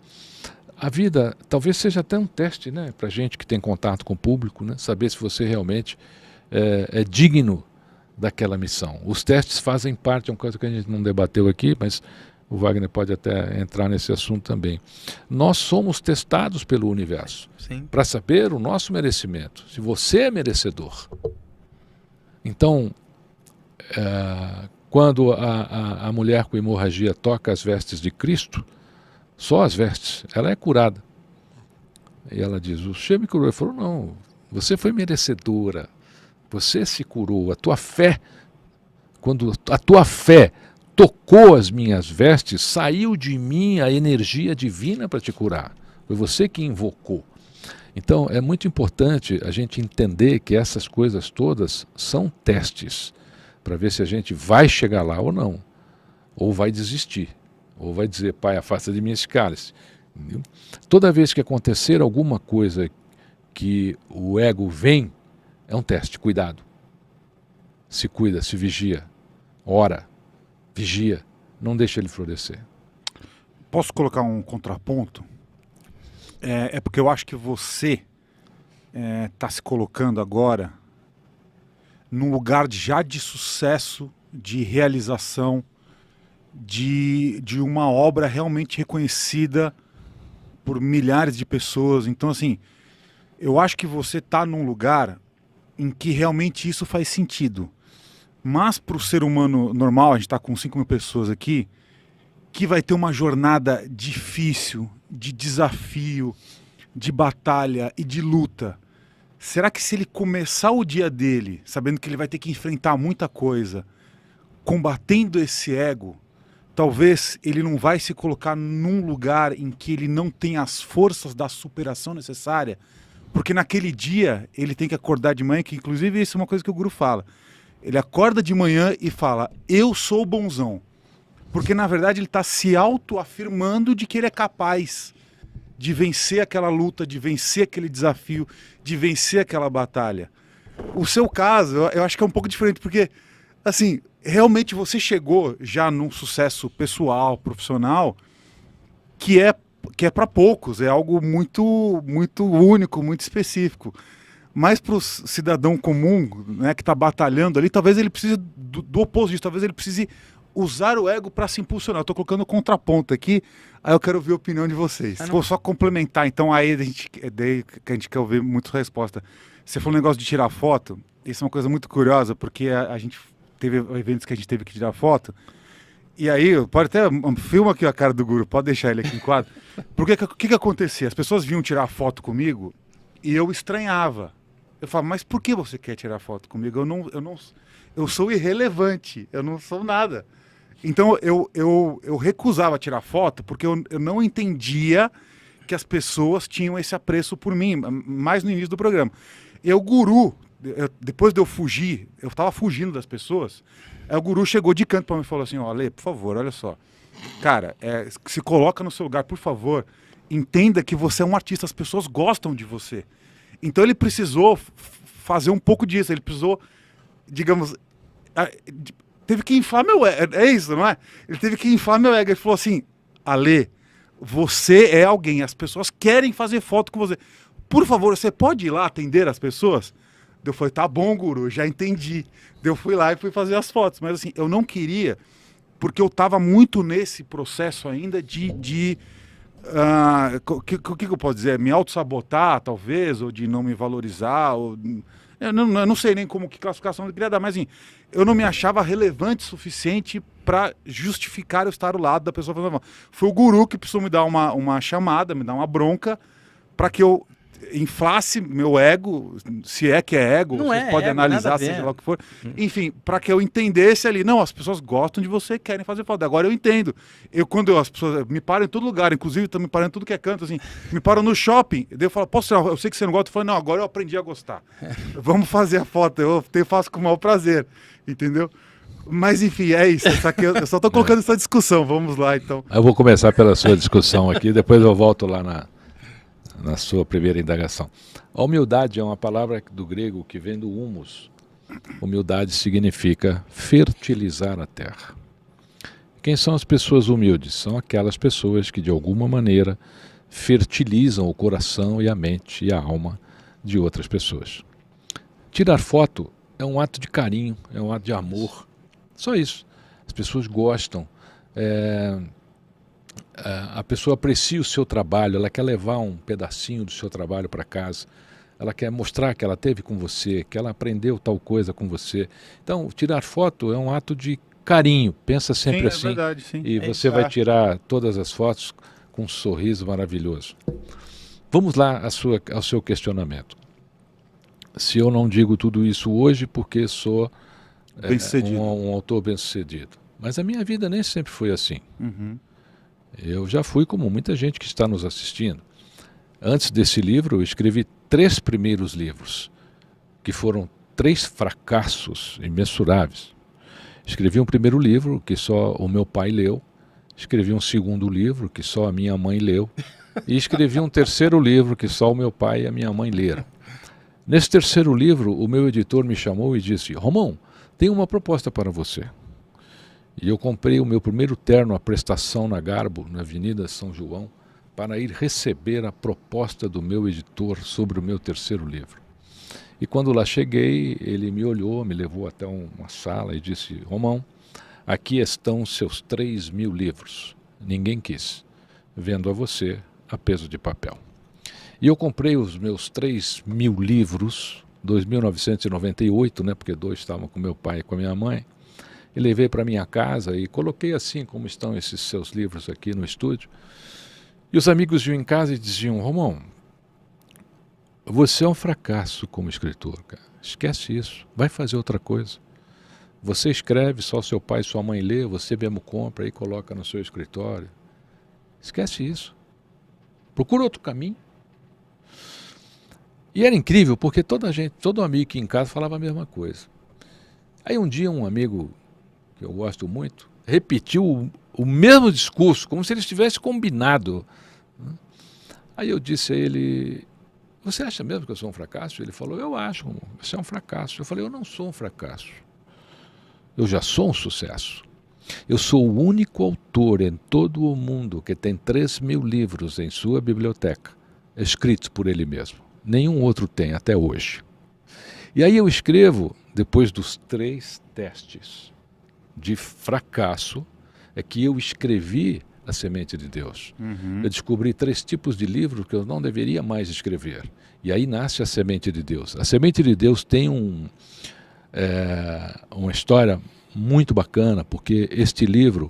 A vida talvez seja até um teste, né, para gente que tem contato com o público, né, saber se você realmente é digno daquela missão. Os testes fazem parte, é uma coisa que a gente não debateu aqui, mas o Wagner pode até entrar nesse assunto também. Nós somos testados pelo universo para saber o nosso merecimento, se você é merecedor. Então, quando a mulher com hemorragia toca as vestes de Cristo, só as vestes, ela é curada. E ela diz, o Senhor me curou. Ele falou, não, você foi merecedora, Você se curou, a tua fé, quando a tua fé tocou as minhas vestes, saiu de mim a energia divina para te curar. Foi você que invocou. Então é muito importante a gente entender que essas coisas todas são testes, para ver se a gente vai chegar lá ou não, ou vai desistir, ou vai dizer, Pai, afasta de mim esse cálice. Entendeu? Toda vez que acontecer alguma coisa que o ego vem, é um teste, cuidado. Se cuida, se vigia, ora, vigia, não deixa ele florescer. Posso colocar um contraponto? É porque eu acho que você está se colocando agora num lugar já de sucesso, de realização, de uma obra realmente reconhecida por milhares de pessoas. Então, assim, eu acho que você está num lugar em que realmente isso faz sentido. Mas para o ser humano normal, a gente está com 5 mil pessoas aqui, que vai ter uma jornada difícil, de desafio, de batalha e de luta. Será que se ele começar o dia dele, sabendo que ele vai ter que enfrentar muita coisa, combatendo esse ego, talvez ele não vai se colocar num lugar em que ele não tem as forças da superação necessária, porque naquele dia ele tem que acordar de manhã, que inclusive isso é uma coisa que o Guru fala. Ele acorda de manhã e fala, eu sou bonzão. Porque na verdade ele está se autoafirmando de que ele é capaz de vencer aquela luta, de vencer aquele desafio, de vencer aquela batalha. O seu caso, eu acho que é um pouco diferente, porque, assim, realmente você chegou já num sucesso pessoal, profissional, que é para poucos, é algo muito, muito único, muito específico. Mas para o cidadão comum, né, que está batalhando ali, talvez ele precise do oposto disso, talvez ele precise usar o ego para se impulsionar. Eu estou colocando contraponto aqui, aí eu quero ouvir a opinião de vocês. Vou só complementar, então aí daí que a gente quer ouvir muita resposta. Você falou um negócio de tirar foto, isso é uma coisa muito curiosa, porque a gente teve eventos que a gente teve que tirar foto, e aí, pode até, filma aqui a cara do Guru, pode deixar ele aqui em quadro, porque o que acontecia? As pessoas vinham tirar foto comigo e eu estranhava. Eu falava, mas por que você quer tirar foto comigo? Eu sou irrelevante, eu não sou nada. Então eu recusava tirar foto porque eu não entendia que as pessoas tinham esse apreço por mim, mais no início do programa. E o Guru, depois de eu fugir, eu estava fugindo das pessoas, aí o Guru chegou de canto para mim e falou assim, ó, Ale, por favor, olha só, cara, se coloca no seu lugar, por favor, entenda que você é um artista, as pessoas gostam de você. Então ele precisou fazer um pouco disso, ele precisou, digamos, teve que inflar meu ego, é isso, não é? Ele teve que inflar meu ego, ele falou assim, Ale, você é alguém, as pessoas querem fazer foto com você, por favor, você pode ir lá atender as pessoas? Eu falei, tá bom, Guru, já entendi. Eu fui lá e fui fazer as fotos, mas assim, eu não queria, porque eu estava muito nesse processo ainda o que eu posso dizer? Me auto-sabotar, talvez, ou de não me valorizar, ou... Eu não sei nem que classificação eu queria dar, mas assim, eu não me achava relevante o suficiente para justificar eu estar ao lado da pessoa fazendo. Foi o Guru que precisou me dar uma chamada, me dar uma bronca, para que eu inflasse meu ego, se é que é ego, vocês podem analisar, seja lá o que for. Enfim, para que eu entendesse ali, não, as pessoas gostam de você, querem fazer foto. Agora eu entendo. Quando as pessoas me param em todo lugar, inclusive estão me parando em tudo que é canto, assim, me param no shopping, daí eu falo, posso tirar? Eu sei que você não gosta, eu falo, não, agora eu aprendi a gostar. Vamos fazer a foto, eu faço com o maior prazer, entendeu? Mas enfim, é isso. Eu só estou colocando essa discussão, vamos lá então. Eu vou começar pela sua discussão aqui, depois eu volto lá na sua primeira indagação. A humildade é uma palavra do grego que vem do humus. Humildade significa fertilizar a terra. Quem são as pessoas humildes? São aquelas pessoas que de alguma maneira fertilizam o coração e a mente e a alma de outras pessoas. Tirar foto é um ato de carinho, é um ato de amor. Só isso. As pessoas gostam. A pessoa aprecia o seu trabalho, ela quer levar um pedacinho do seu trabalho para casa, ela quer mostrar que ela teve com você, que ela aprendeu tal coisa com você. Então, tirar foto é um ato de carinho, pensa sempre assim, verdade, sim. E você vai tirar todas as fotos com um sorriso maravilhoso. Vamos lá ao seu questionamento. se eu não digo tudo isso hoje porque sou Bem-sucedido. um autor bem-sucedido. Mas a minha vida nem sempre foi assim. Uhum. Eu já fui como muita gente que está nos assistindo. Antes desse livro, eu escrevi 3 primeiros livros, que foram 3 fracassos imensuráveis. Escrevi um primeiro livro que só o meu pai leu, escrevi um segundo livro que só a minha mãe leu, e escrevi um terceiro livro que só o meu pai e a minha mãe leram. Nesse terceiro livro, o meu editor me chamou e disse: Romão, tem uma proposta para você. E eu comprei o meu primeiro terno à prestação na Garbo, na Avenida São João, para ir receber a proposta do meu editor sobre o meu terceiro livro. E quando lá cheguei, ele me olhou, me levou até uma sala e disse: Romão, aqui estão seus 3.000 livros. Ninguém quis. Vendo a você a peso de papel. E eu comprei os meus 3.000 livros, 2.998, né, porque 2 estavam com meu pai e com a minha mãe, e levei para minha casa e coloquei assim como estão esses seus livros aqui no estúdio. E os amigos iam em casa e diziam: Romão, você é um fracasso como escritor, cara. Esquece isso, vai fazer outra coisa. Você escreve, só seu pai e sua mãe lê, você mesmo compra e coloca no seu escritório. Esquece isso. Procura outro caminho. E era incrível, porque todo amigo aqui em casa falava a mesma coisa. Aí um dia um amigo, que eu gosto muito, repetiu o mesmo discurso, como se eles tivessem combinado. Aí eu disse a ele: você acha mesmo que eu sou um fracasso? Ele falou: eu acho, você é um fracasso. Eu falei: eu não sou um fracasso. Eu já sou um sucesso. Eu sou o único autor em todo o mundo que tem 3.000 livros em sua biblioteca, escritos por ele mesmo. Nenhum outro tem até hoje. E aí eu escrevo, depois dos 3 testes de fracasso, é que eu escrevi A Semente de Deus. Eu descobri 3 tipos de livros que eu não deveria mais escrever. E aí nasce A Semente de Deus. A Semente de Deus tem uma história muito bacana, porque este livro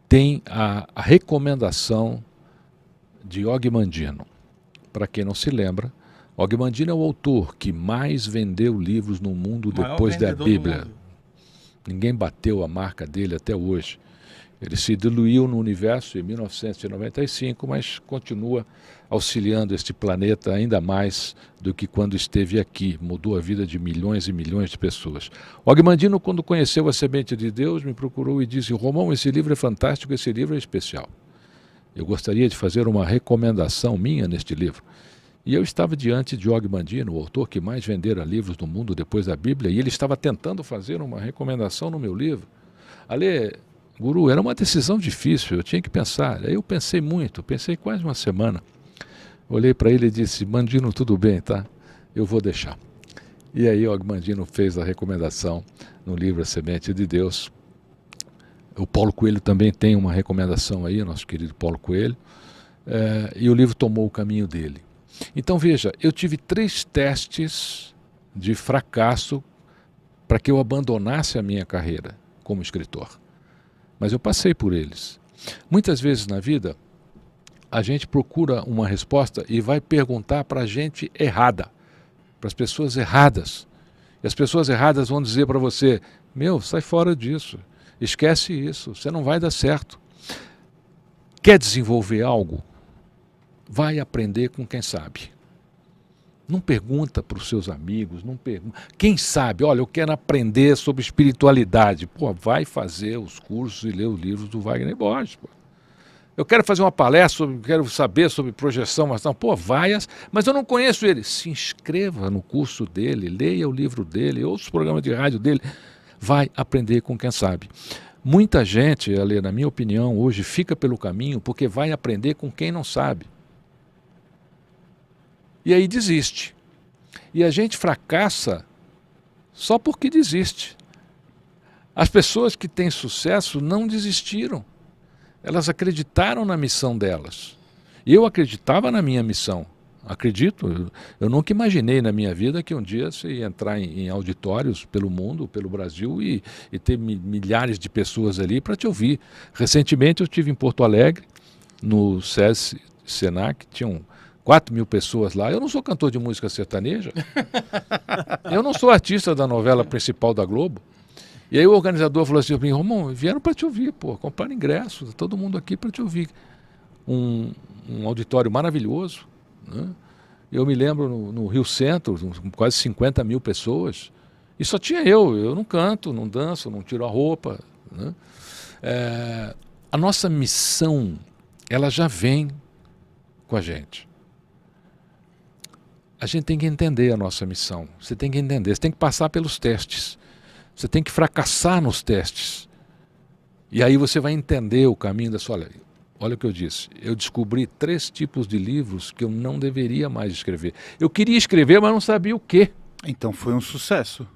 tem a recomendação de Og Mandino. Para quem não se lembra, Og Mandino é o autor que mais vendeu livros no mundo depois da Bíblia. Ninguém bateu a marca dele até hoje. Ele se diluiu no universo em 1995, mas continua auxiliando este planeta ainda mais do que quando esteve aqui. Mudou a vida de milhões e milhões de pessoas. Og Mandino, quando conheceu A Semente de Deus, me procurou e disse: Romão, esse livro é fantástico, esse livro é especial. Eu gostaria de fazer uma recomendação minha neste livro. E eu estava diante de Og Mandino, o autor que mais vendera livros no mundo depois da Bíblia, e ele estava tentando fazer uma recomendação no meu livro. Ale, Guru, era uma decisão difícil, eu tinha que pensar. Aí eu pensei muito, pensei quase uma semana. Olhei para ele e disse: Mandino, tudo bem, tá? Eu vou deixar. E aí Og Mandino fez a recomendação no livro A Semente de Deus. O Paulo Coelho também tem uma recomendação aí, nosso querido Paulo Coelho. E o livro tomou o caminho dele. Então veja, eu tive 3 testes de fracasso para que eu abandonasse a minha carreira como escritor. Mas eu passei por eles. Muitas vezes na vida, a gente procura uma resposta e vai perguntar para a gente errada, para as pessoas erradas. E as pessoas erradas vão dizer para você: meu, sai fora disso, esquece isso, você não vai dar certo. Quer desenvolver algo? Vai aprender com quem sabe. Não pergunta para os seus amigos, não pergunta. Quem sabe, olha, eu quero aprender sobre espiritualidade. Pô, vai fazer os cursos e ler os livros do Wagner Borges. Pô. Eu quero fazer uma palestra, quero saber sobre projeção, pô, vai, mas eu não conheço ele. Se inscreva no curso dele, leia o livro dele, ouça os programas de rádio dele. Vai aprender com quem sabe. Muita gente, Ale, na minha opinião, hoje fica pelo caminho porque vai aprender com quem não sabe. E aí desiste. E a gente fracassa só porque desiste. As pessoas que têm sucesso não desistiram. Elas acreditaram na missão delas. Eu acreditava na minha missão. Acredito. Eu nunca imaginei na minha vida que um dia você ia entrar em auditórios pelo mundo, pelo Brasil e ter milhares de pessoas ali para te ouvir. Recentemente eu estive em Porto Alegre, no SESC, Senac, tinham 4.000 pessoas lá. Eu não sou cantor de música sertaneja. Eu não sou artista da novela principal da Globo. E aí o organizador falou assim, Romão, vieram para te ouvir, pô, compraram ingresso, todo mundo aqui para te ouvir. Um auditório maravilhoso, né? Eu me lembro no Rio Centro, quase 50.000 pessoas, e só tinha eu não canto, não danço, não tiro a roupa, né? A nossa missão, ela já vem com a gente. A gente tem que entender a nossa missão, você tem que entender, você tem que passar pelos testes. Você tem que fracassar nos testes. E aí você vai entender o caminho da sua lei. Olha o que eu disse. Eu descobri 3 tipos de livros que eu não deveria mais escrever. Eu queria escrever, mas não sabia o quê. Então foi um sucesso.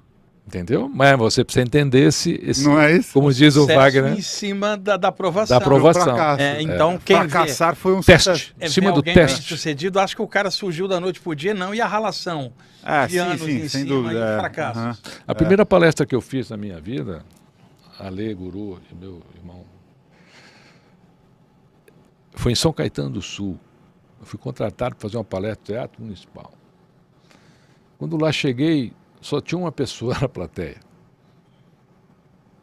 Entendeu? Mas você precisa entender esse não é isso? Como diz o Sucesso Wagner. em cima da aprovação. Da aprovação. Fracasso. Então, quem Fracassar foi um Teste. sucesso. Em cima do alguém teste. bem-sucedido, acho que o cara surgiu da noite pro dia, não. E a relação de anos em sem cima dúvida. e o fracasso. Aham. A primeira palestra que eu fiz na minha vida, Ale, Guru e meu irmão, foi em São Caetano do Sul. Eu fui contratado para fazer uma palestra no Teatro Municipal. Quando lá cheguei, só tinha uma pessoa na plateia.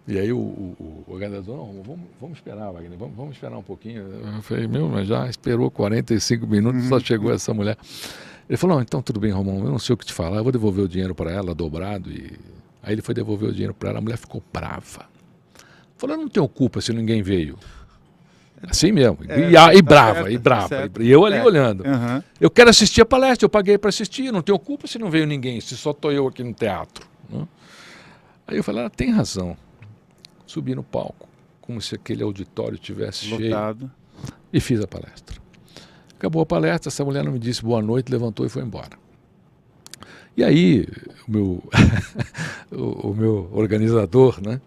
E aí o organizador, não, vamos esperar, Wagner, vamos esperar um pouquinho. Eu falei, mas já esperou 45 minutos, só chegou essa mulher. Ele falou, não, então tudo bem, Romão, eu não sei o que te falar, eu vou devolver o dinheiro para ela, dobrado. Aí ele foi devolver o dinheiro para ela, a mulher ficou brava. Falou, eu não tenho culpa se ninguém veio. Assim mesmo, e brava, e brava. E eu ali olhando. Uhum. Eu quero assistir a palestra, eu paguei para assistir, não tenho culpa se não veio ninguém, se só estou eu aqui no teatro. Né? Aí eu falei, ela tem razão. Subi no palco, como se aquele auditório tivesse Lotado. cheio, e fiz a palestra. Acabou a palestra, essa mulher não me disse boa noite, levantou e foi embora. E aí, o meu organizador, né,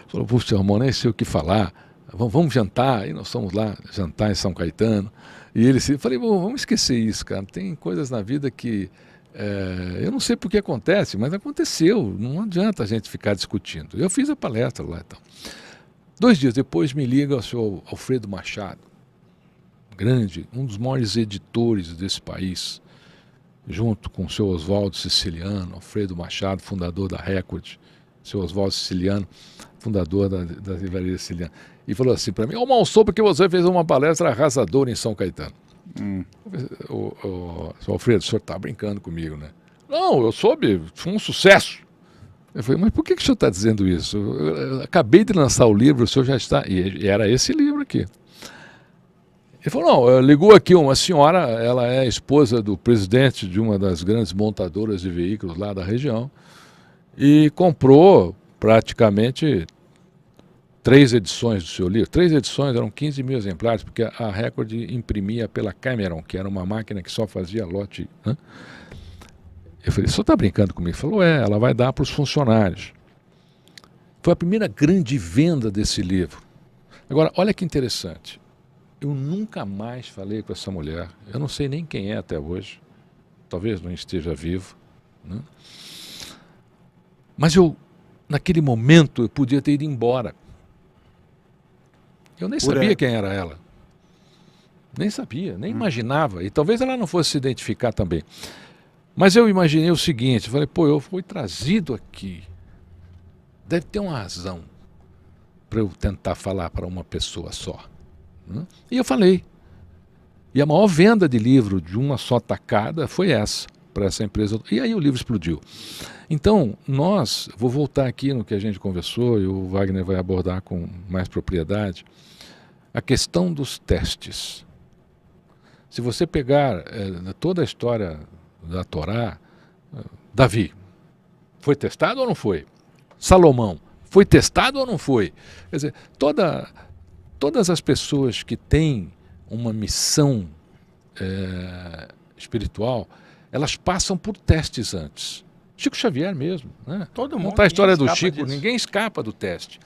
falou, puxa, Romão, nem sei o que falar, vamos jantar, e nós fomos lá jantar em São Caetano, e ele falei, vamos esquecer isso, cara, tem coisas na vida que eu não sei por que acontece, mas aconteceu, não adianta a gente ficar discutindo. Eu fiz a palestra lá então. 2 dias depois me liga o senhor Alfredo Machado, grande, um dos maiores editores desse país, junto com o senhor Oswaldo Siciliano, Alfredo Machado, fundador da Record, o senhor Oswaldo Siciliano, fundador da livraria Siciliana, e falou assim para mim, eu mal soube que você fez uma palestra arrasadora em São Caetano. Senhor Alfredo, o senhor está brincando comigo, né? Não, eu soube, foi um sucesso. Eu falei, mas por que o senhor está dizendo isso? Eu acabei de lançar o livro, o senhor já está... E era esse livro aqui. Ele falou, não, ligou aqui uma senhora, ela é esposa do presidente de uma das grandes montadoras de veículos lá da região, e comprou praticamente 3 edições do seu livro. 3 edições, eram 15.000 exemplares, porque a Record imprimia pela Cameron, que era uma máquina que só fazia lote. Né? Eu falei, o senhor está brincando comigo? Ele falou, ela vai dar para os funcionários. Foi a primeira grande venda desse livro. Agora, olha que interessante. Eu nunca mais falei com essa mulher. Eu não sei nem quem é até hoje. Talvez não esteja vivo. Né? Mas naquele momento, eu podia ter ido embora. Eu nem sabia quem era ela. Nem sabia, nem imaginava. E talvez ela não fosse se identificar também. Mas eu imaginei o seguinte, falei, eu fui trazido aqui. Deve ter uma razão para eu tentar falar para uma pessoa só. Né? E eu falei. E a maior venda de livro de uma só tacada foi essa, para essa empresa. E aí o livro explodiu. Então, vou voltar aqui no que a gente conversou, e o Wagner vai abordar com mais propriedade, a questão dos testes. Se você pegar toda a história da Torá, Davi, foi testado ou não foi? Salomão, foi testado ou não foi? Quer dizer, todas as pessoas que têm uma missão espiritual, elas passam por testes antes. Chico Xavier mesmo. Né? Todo mundo. Contar a história do Chico, disso. ninguém escapa do teste.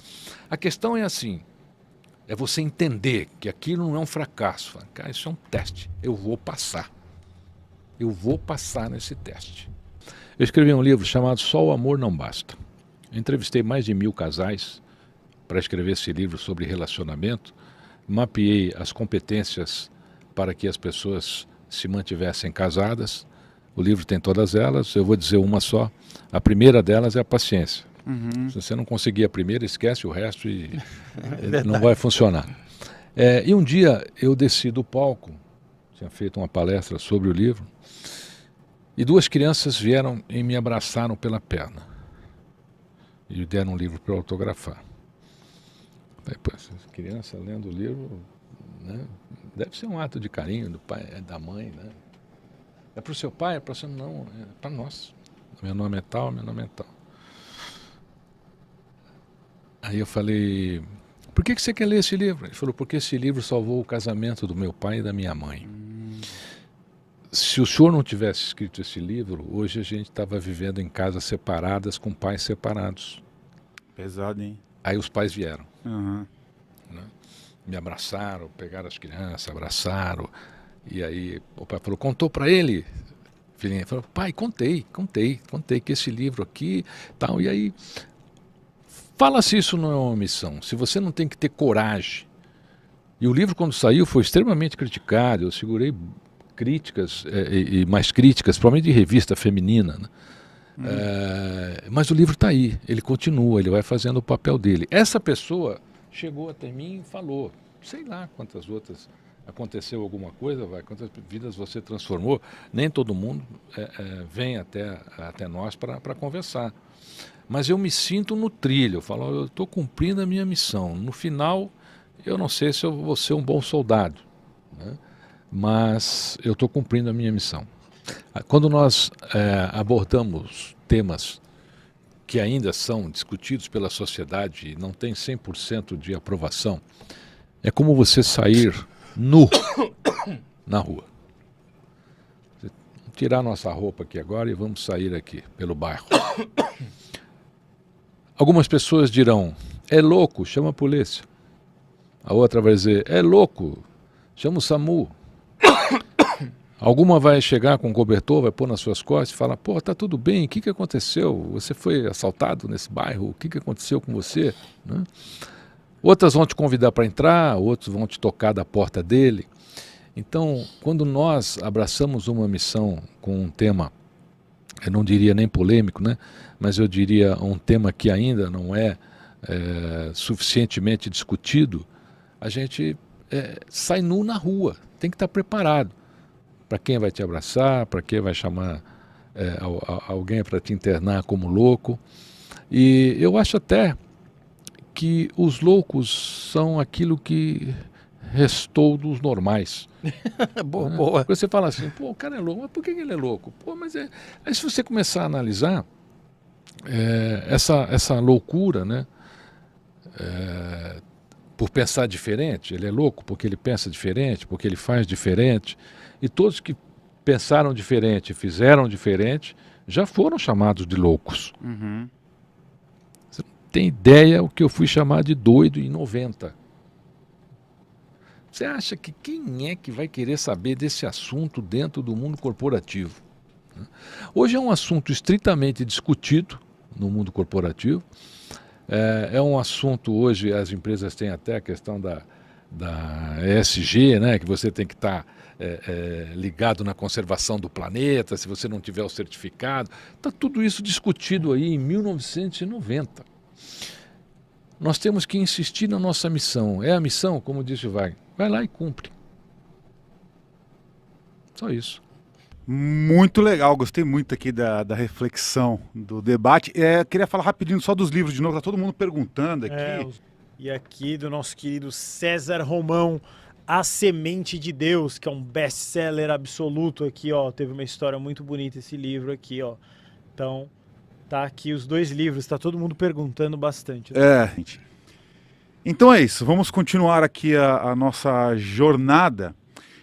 A questão é assim, é você entender que aquilo não é um fracasso. Fala, cara, isso é um teste, eu vou passar. Eu vou passar nesse teste. Eu escrevi um livro chamado Só o Amor Não Basta. Eu entrevistei mais de 1000 casais para escrever esse livro sobre relacionamento. Mapeei as competências para que as pessoas se mantivessem casadas. O livro tem todas elas, eu vou dizer uma só. A primeira delas é a paciência. Se você não conseguir a primeira, esquece o resto e não vai funcionar. E um dia eu desci do palco, tinha feito uma palestra sobre o livro, e 2 crianças vieram e me abraçaram pela perna. E deram um livro para eu autografar. Depois, criança lendo o livro, né? Deve ser um ato de carinho do pai, da mãe, né? É para o seu pai? É para o seu... Não, é para nós. Meu nome é tal, meu nome é tal. Aí eu falei, por que você quer ler esse livro? Ele falou, porque esse livro salvou o casamento do meu pai e da minha mãe. Se o senhor não tivesse escrito esse livro, hoje a gente estava vivendo em casas separadas, com pais separados. Pesado, hein? Aí os pais vieram. Uhum. Né? Me abraçaram, pegaram as crianças, abraçaram. E aí o pai falou, contou para ele? Filhinha falou, pai, contei que esse livro aqui, tal. E aí, fala se isso não é uma missão, se você não tem que ter coragem. E o livro, quando saiu, foi extremamente criticado. Eu segurei críticas e mais críticas, provavelmente de revista feminina, né? Mas o livro está aí, ele continua, ele vai fazendo o papel dele. Essa pessoa chegou até mim e falou, sei lá quantas outras, aconteceu alguma coisa, quantas vidas você transformou, nem todo mundo vem até nós para conversar. Mas eu me sinto no trilho, eu falo, eu estou cumprindo a minha missão. No final, eu não sei se eu vou ser um bom soldado, né? Mas eu estou cumprindo a minha missão. Quando nós abordamos temas que ainda são discutidos pela sociedade e não tem 100% de aprovação, é como você sair nu na rua. Vamos tirar nossa roupa aqui agora e vamos sair aqui pelo bairro. Algumas pessoas dirão, é louco, chama a polícia. A outra vai dizer, é louco, chama o SAMU. Alguma vai chegar com um cobertor, vai pôr nas suas costas e falar, pô, tá tudo bem, o que aconteceu? Você foi assaltado nesse bairro, o que aconteceu com você? Né? Outras vão te convidar para entrar, outros vão te tocar da porta dele. Então, quando nós abraçamos uma missão com um tema, eu não diria nem polêmico, né? Mas eu diria um tema que ainda não é suficientemente discutido, a gente sai nu na rua, tem que estar preparado. Para quem vai te abraçar, para quem vai chamar alguém para te internar como louco. E eu acho até que os loucos são aquilo que restou dos normais. Boa, né? boa. Você fala assim, pô, o cara é louco, mas por que ele é louco? Pô, mas aí se você começar a analisar essa loucura, né? Por pensar diferente, ele é louco porque ele pensa diferente, porque ele faz diferente. E todos que pensaram diferente, fizeram diferente, já foram chamados de loucos. Uhum. Você não tem ideia o que eu fui chamar de doido em 90. Você acha que quem é que vai querer saber desse assunto dentro do mundo corporativo? Hoje é um assunto estritamente discutido no mundo corporativo. É um assunto, hoje as empresas têm até a questão da ESG, né, que você tem que estar ligado na conservação do planeta, se você não tiver o certificado. Está tudo isso discutido aí em 1990. Nós temos que insistir na nossa missão. É a missão, como disse o Wagner, vai lá e cumpre. Só isso. Muito legal, gostei muito aqui da reflexão, do debate. Queria falar rapidinho só dos livros de novo, tá todo mundo perguntando aqui. E aqui do nosso querido César Romão, A Semente de Deus, que é um best-seller absoluto aqui, ó. Teve uma história muito bonita esse livro aqui, ó. Então, tá aqui os 2 livros, tá todo mundo perguntando bastante. Gente. Então é isso, vamos continuar aqui a nossa jornada.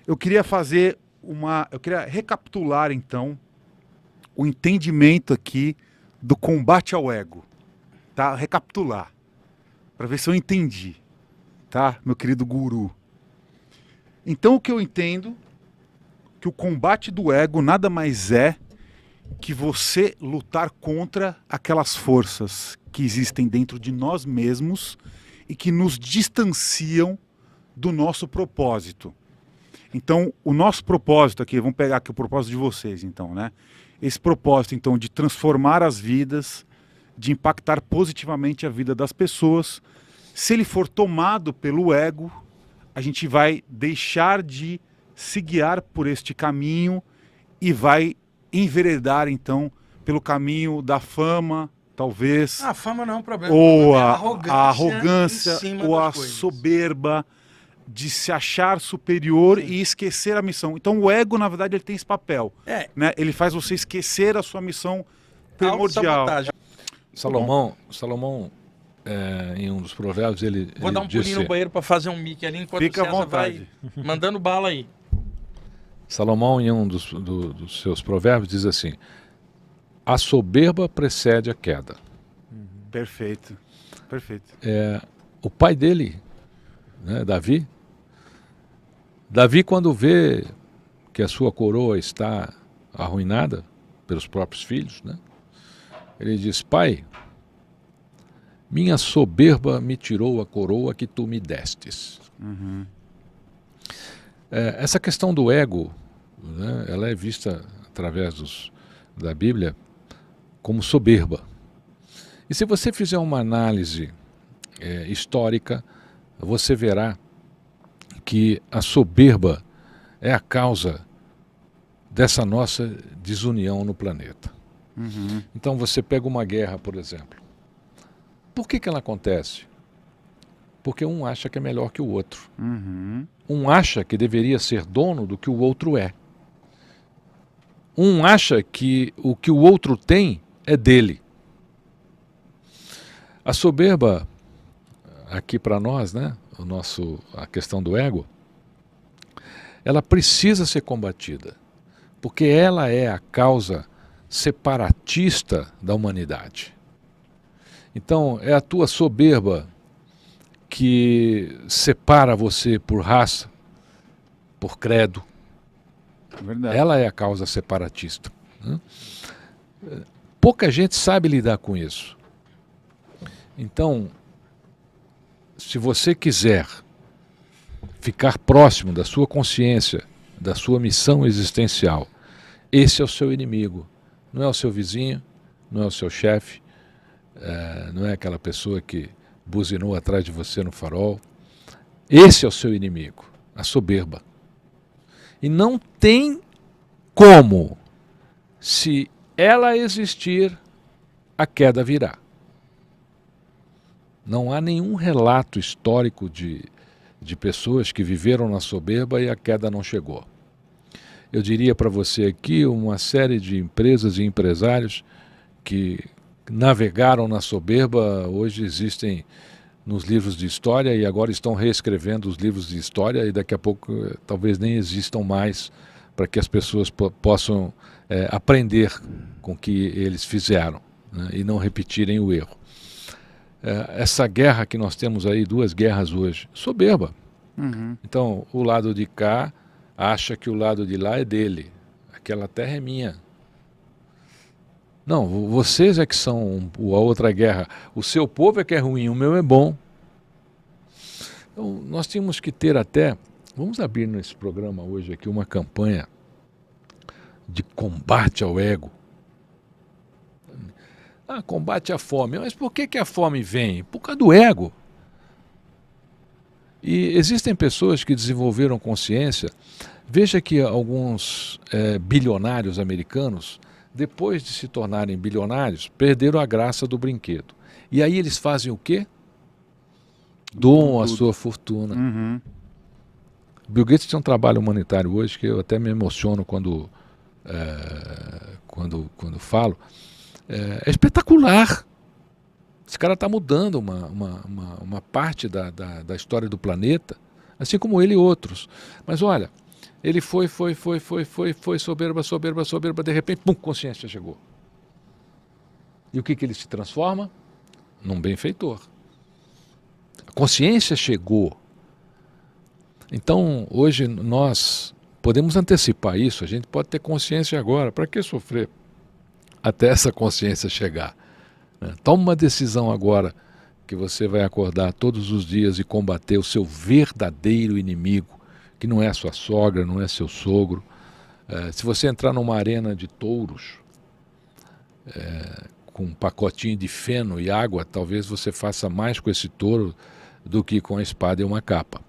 Eu queria recapitular então o entendimento aqui do combate ao ego, tá? Recapitular, para ver se eu entendi, tá, meu querido guru? Então o que eu entendo, que o combate do ego nada mais é que você lutar contra aquelas forças que existem dentro de nós mesmos e que nos distanciam do nosso propósito. Então, o nosso propósito aqui, vamos pegar aqui o propósito de vocês, então, né? Esse propósito, então, de transformar as vidas, de impactar positivamente a vida das pessoas. Se ele for tomado pelo ego, a gente vai deixar de se guiar por este caminho e vai enveredar, então, pelo caminho da fama, talvez, A fama não é um problema. ou O problema é a arrogância, em cima ou das a coisas. soberba de se achar superior e esquecer a missão. Então o ego, na verdade, ele tem esse papel. É. Né? Ele faz você esquecer a sua missão primordial. Autossabotagem. Salomão, em um dos provérbios, ele Vou dar um disse, pulinho no banheiro para fazer um mic ali enquanto Fica o à César vontade. vai mandando bala aí. Salomão, em um dos seus provérbios, diz assim: a soberba precede a queda. Perfeito. Perfeito. O pai dele, né, Davi, quando vê que a sua coroa está arruinada pelos próprios filhos, né, ele diz: pai, minha soberba me tirou a coroa que tu me destes. Essa questão do ego, né, ela é vista através da Bíblia como soberba. E se você fizer uma análise histórica, você verá que a soberba é a causa dessa nossa desunião no planeta. Então você pega uma guerra, por exemplo. Por que ela acontece? Porque um acha que é melhor que o outro. Um acha que deveria ser dono do que o outro é. Um acha que o outro tem é dele. A soberba, aqui para nós, né, a questão do ego, ela precisa ser combatida, porque ela é a causa separatista da humanidade. Então, é a tua soberba que separa você por raça, por credo. Verdade. Ela é a causa separatista, né? Pouca gente sabe lidar com isso. Então, se você quiser ficar próximo da sua consciência, da sua missão existencial, esse é o seu inimigo. Não é o seu vizinho, não é o seu chefe, não é aquela pessoa que buzinou atrás de você no farol. Esse é o seu inimigo, a soberba. E não tem como, se ela existir, a queda virá. Não há nenhum relato histórico de pessoas que viveram na soberba e a queda não chegou. Eu diria para você aqui uma série de empresas e empresários que navegaram na soberba, hoje existem nos livros de história e agora estão reescrevendo os livros de história e daqui a pouco talvez nem existam mais para que as pessoas possam aprender com o que eles fizeram, né, e não repetirem o erro. Essa guerra que nós temos aí, 2 guerras hoje, soberba. Então, o lado de cá acha que o lado de lá é dele. Aquela terra é minha. Não, vocês é que são a outra guerra. O seu povo é que é ruim, o meu é bom. Então, nós tínhamos que ter até... Vamos abrir nesse programa hoje aqui uma campanha de combate ao ego. Combate à fome. Mas por que a fome vem? Por causa do ego. E existem pessoas que desenvolveram consciência. Veja que alguns bilionários americanos, depois de se tornarem bilionários, perderam a graça do brinquedo. E aí eles fazem o quê? Doam a sua fortuna. Bill Gates tem um trabalho humanitário hoje que eu até me emociono quando falo. É espetacular. Esse cara está mudando uma parte da história do planeta, assim como ele e outros. Mas olha, ele foi, soberba, de repente, pum, consciência chegou. E o que ele se transforma? Num benfeitor. A consciência chegou. Então, hoje nós podemos antecipar isso, a gente pode ter consciência agora. Para que sofrer até essa consciência chegar? Toma uma decisão agora que você vai acordar todos os dias e combater o seu verdadeiro inimigo, que não é sua sogra, não é seu sogro. Se você entrar numa arena de touros, com um pacotinho de feno e água, talvez você faça mais com esse touro do que com a espada e uma capa.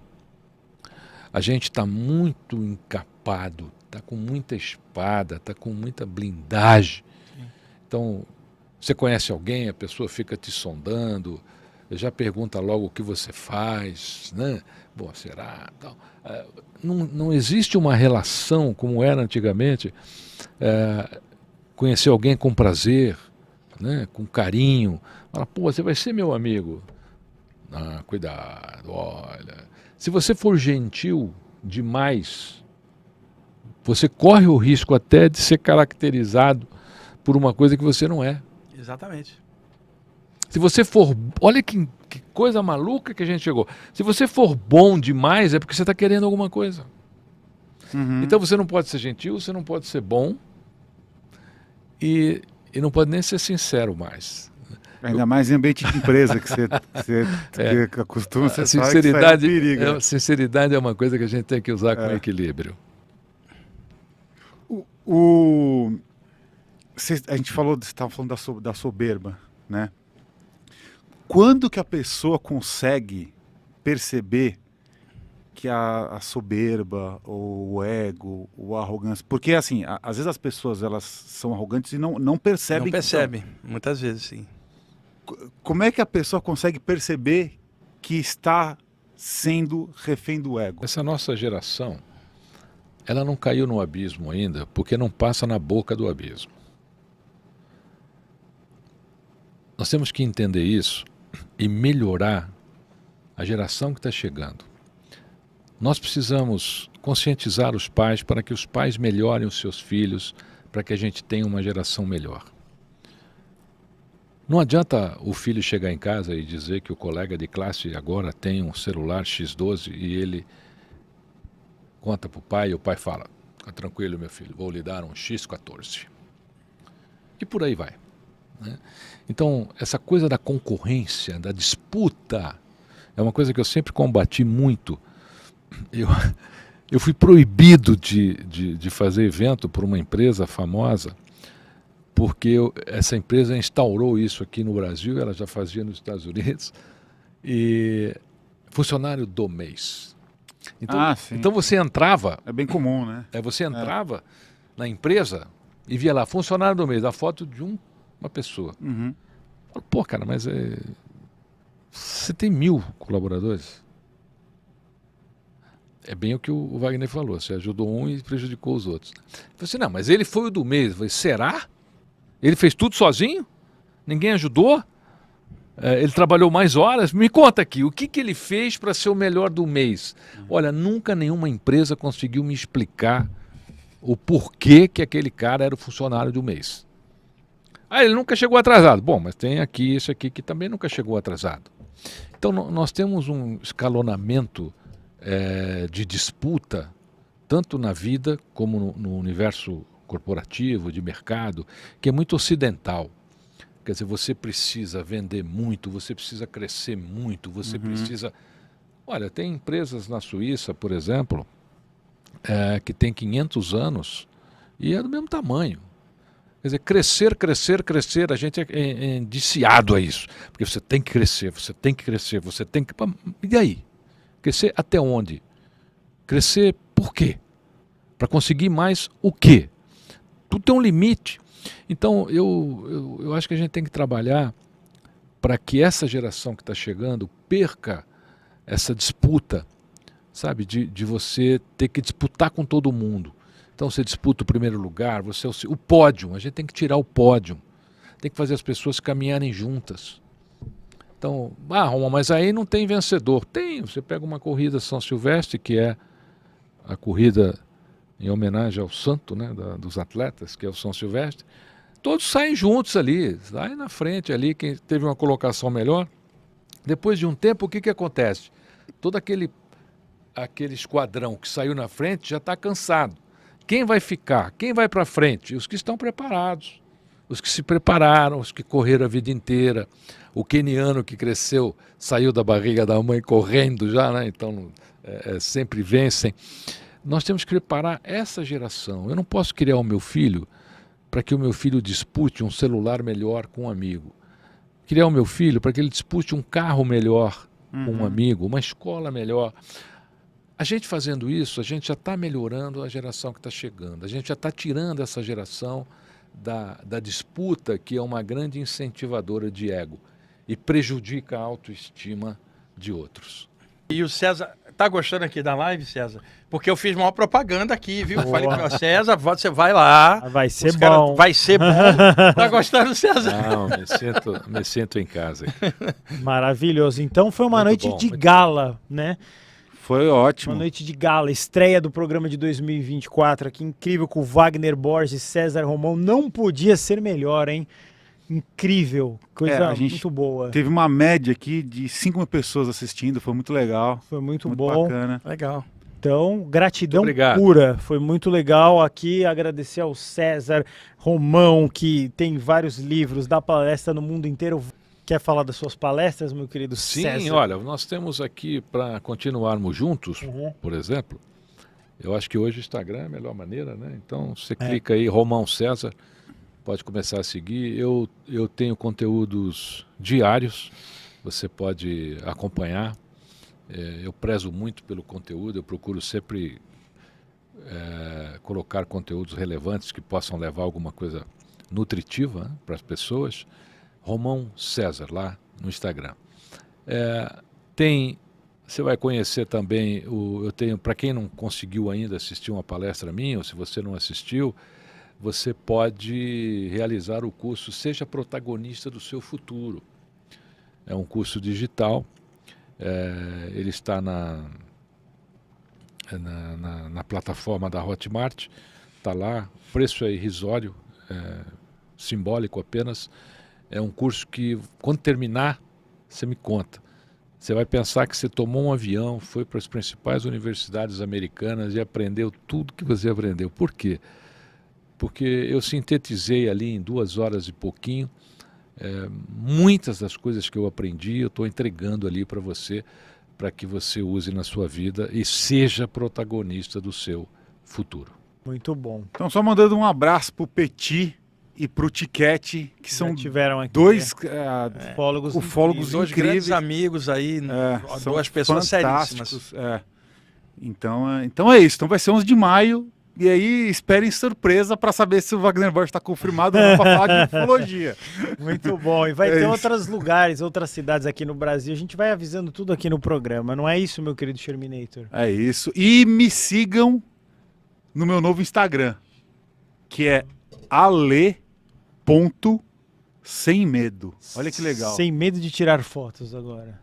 A gente está muito encapado, está com muita espada, está com muita blindagem. Então, você conhece alguém, a pessoa fica te sondando, já pergunta logo o que você faz, né? Bom, será? Então, não existe uma relação como era antigamente, conhecer alguém com prazer, né? Com carinho. Fala, pô, você vai ser meu amigo. Ah, cuidado, olha. Se você for gentil demais, você corre o risco até de ser caracterizado por uma coisa que você não é. Exatamente. Se você for... Olha que coisa maluca que a gente chegou. Se você for bom demais, é porque você está querendo alguma coisa. Então você não pode ser gentil, você não pode ser bom e não pode nem ser sincero mais. Ainda mais em ambiente de empresa que você que acostuma, você sabe que isso aí é um perigo. Sinceridade é uma coisa que a gente tem que usar com equilíbrio. A gente falou, você estava falando da soberba, né? Quando que a pessoa consegue perceber que a soberba, ou o ego, ou a arrogância... Porque, assim, às vezes as pessoas elas são arrogantes e não percebem. Não percebem, muitas vezes, sim. Como é que a pessoa consegue perceber que está sendo refém do ego? Essa nossa geração, ela não caiu no abismo ainda, porque não passa na boca do abismo. Nós temos que entender isso e melhorar a geração que está chegando. Nós precisamos conscientizar os pais para que os pais melhorem os seus filhos, para que a gente tenha uma geração melhor. Não adianta o filho chegar em casa e dizer que o colega de classe agora tem um celular X12 e ele conta para o pai e o pai fala, fica tranquilo meu filho, vou lhe dar um X14. E por aí vai. Né? Então, essa coisa da concorrência, da disputa, é uma coisa que eu sempre combati muito. Eu fui proibido de fazer evento por uma empresa famosa, porque essa empresa instaurou isso aqui no Brasil, ela já fazia nos Estados Unidos, e funcionário do mês. Então você entrava... É bem comum, né? Você entrava na empresa e via lá, funcionário do mês, a foto de uma pessoa. Pô, cara, mas você tem 1000 colaboradores? É bem o que o Wagner falou, você ajudou um e prejudicou os outros. Eu falei assim, não, mas ele foi o do mês. Eu falei, será? Ele fez tudo sozinho? Ninguém ajudou? Ele trabalhou mais horas? Me conta aqui, o que ele fez para ser o melhor do mês? Olha, nunca nenhuma empresa conseguiu me explicar o porquê que aquele cara era o funcionário do mês. Ele nunca chegou atrasado. Bom, mas tem aqui esse aqui que também nunca chegou atrasado. Então nós temos um escalonamento de disputa, tanto na vida como no universo corporativo, de mercado, que é muito ocidental. Quer dizer, você precisa vender muito, você precisa crescer muito, você precisa... Olha, tem empresas na Suíça, por exemplo, que tem 500 anos e é do mesmo tamanho. Quer dizer, crescer, a gente é indiciado a isso. Porque você tem que crescer, você tem que crescer, você tem que... E aí? Crescer até onde? Crescer por quê? Para conseguir mais o quê? Tudo tem um limite. Então, eu acho que a gente tem que trabalhar para que essa geração que está chegando perca essa disputa, sabe? De você ter que disputar com todo mundo. Então, você disputa o primeiro lugar, você o pódio. A gente tem que tirar o pódio. Tem que fazer as pessoas caminharem juntas. Então, Roma, mas aí não tem vencedor. Tem, você pega uma corrida São Silvestre, que é a corrida em homenagem ao santo, né, dos atletas, que é o São Silvestre. Todos saem juntos ali, saem na frente ali, quem teve uma colocação melhor. Depois de um tempo, o que acontece? Todo aquele esquadrão que saiu na frente já está cansado. Quem vai ficar? Quem vai para frente? Os que estão preparados. Os que se prepararam, os que correram a vida inteira. O queniano que cresceu, saiu da barriga da mãe correndo já, né? Então sempre vencem. Nós temos que preparar essa geração. Eu não posso criar o meu filho para que o meu filho dispute um celular melhor com um amigo. Criar o meu filho para que ele dispute um carro melhor com um amigo, uma escola melhor. A gente fazendo isso, a gente já está melhorando a geração que está chegando. A gente já está tirando essa geração da disputa, que é uma grande incentivadora de ego e prejudica a autoestima de outros. E o César, tá gostando aqui da live, César? Porque eu fiz maior propaganda aqui, viu? Boa. Falei para o César, você vai lá. Vai ser Os cara- bom. vai ser bom. Tá gostando, César? Não, me sinto em casa. Maravilhoso. Então foi uma Muito noite bom, de muito gala, né? Foi ótimo. Uma noite de gala, estreia do programa de 2024 aqui, incrível, com o Wagner Borges, César Romão. Não podia ser melhor, hein? Incrível, coisa a gente muito boa. Teve uma média aqui de 5 mil pessoas assistindo, foi muito legal. Foi muito Muito bom. bacana. Legal. Então, gratidão Muito obrigado. pura. Foi muito legal aqui. Agradecer ao César Romão, que tem vários livros, dá palestra no mundo inteiro. Quer falar das suas palestras, meu querido Sim, César? olha, nós temos aqui, para continuarmos juntos, por exemplo, eu acho que hoje o Instagram é a melhor maneira, né? Então você clica aí, Romão César, pode começar a seguir. Eu tenho conteúdos diários, você pode acompanhar. Eu prezo muito pelo conteúdo, eu procuro sempre colocar conteúdos relevantes que possam levar alguma coisa nutritiva, né, para as pessoas. Romão César, lá no Instagram. Você vai conhecer também, eu tenho, para quem não conseguiu ainda assistir uma palestra minha, ou se você não assistiu, você pode realizar o curso Seja Protagonista do Seu Futuro. É um curso digital, ele está na plataforma da Hotmart, está lá, o preço é irrisório, simbólico apenas. É um curso que, quando terminar, você me conta. Você vai pensar que você tomou um avião, foi para as principais universidades americanas e aprendeu tudo que você aprendeu. Por quê? Porque eu sintetizei ali em 2 horas e pouquinho muitas das coisas que eu aprendi, eu estou entregando ali para você, para que você use na sua vida e seja protagonista do seu futuro. Muito bom. Então, só mandando um abraço pro Petit e pro Tiquete, que Já são tiveram aqui, dois ufólogos ufólogos Dois incríveis. grandes amigos aí, São duas pessoas seríssimas. fantásticos. Então é isso. Então vai ser 11 de maio. E aí esperem surpresa para saber se o Wagner Borges está confirmado ou não para falar de ufologia. Muito bom. E vai É ter isso. outros lugares, outras cidades aqui no Brasil. A gente vai avisando tudo aqui no programa. Não é isso, meu querido Sherminator? É isso. E me sigam no meu novo Instagram, que é ale.semmedo. Olha que legal. Sem medo de tirar fotos agora.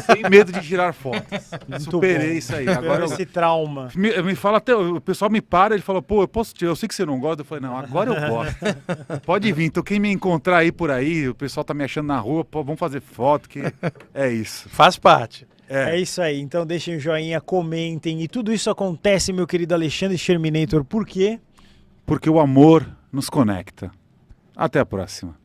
Sem medo de tirar fotos. Muito Superei bom. isso aí. Superou Agora esse trauma. me fala até, o pessoal me para, ele fala, pô, eu posso tirar, eu sei que você não gosta. Eu falei, não, agora eu gosto. Pode vir. Então quem me encontrar aí por aí, o pessoal tá me achando na rua, pô, vamos fazer foto, que é isso. Faz parte. É isso aí. Então deixem um joinha, comentem. E tudo isso acontece, meu querido Alexandre Sherminator. Por quê? Porque o amor nos conecta. Até a próxima.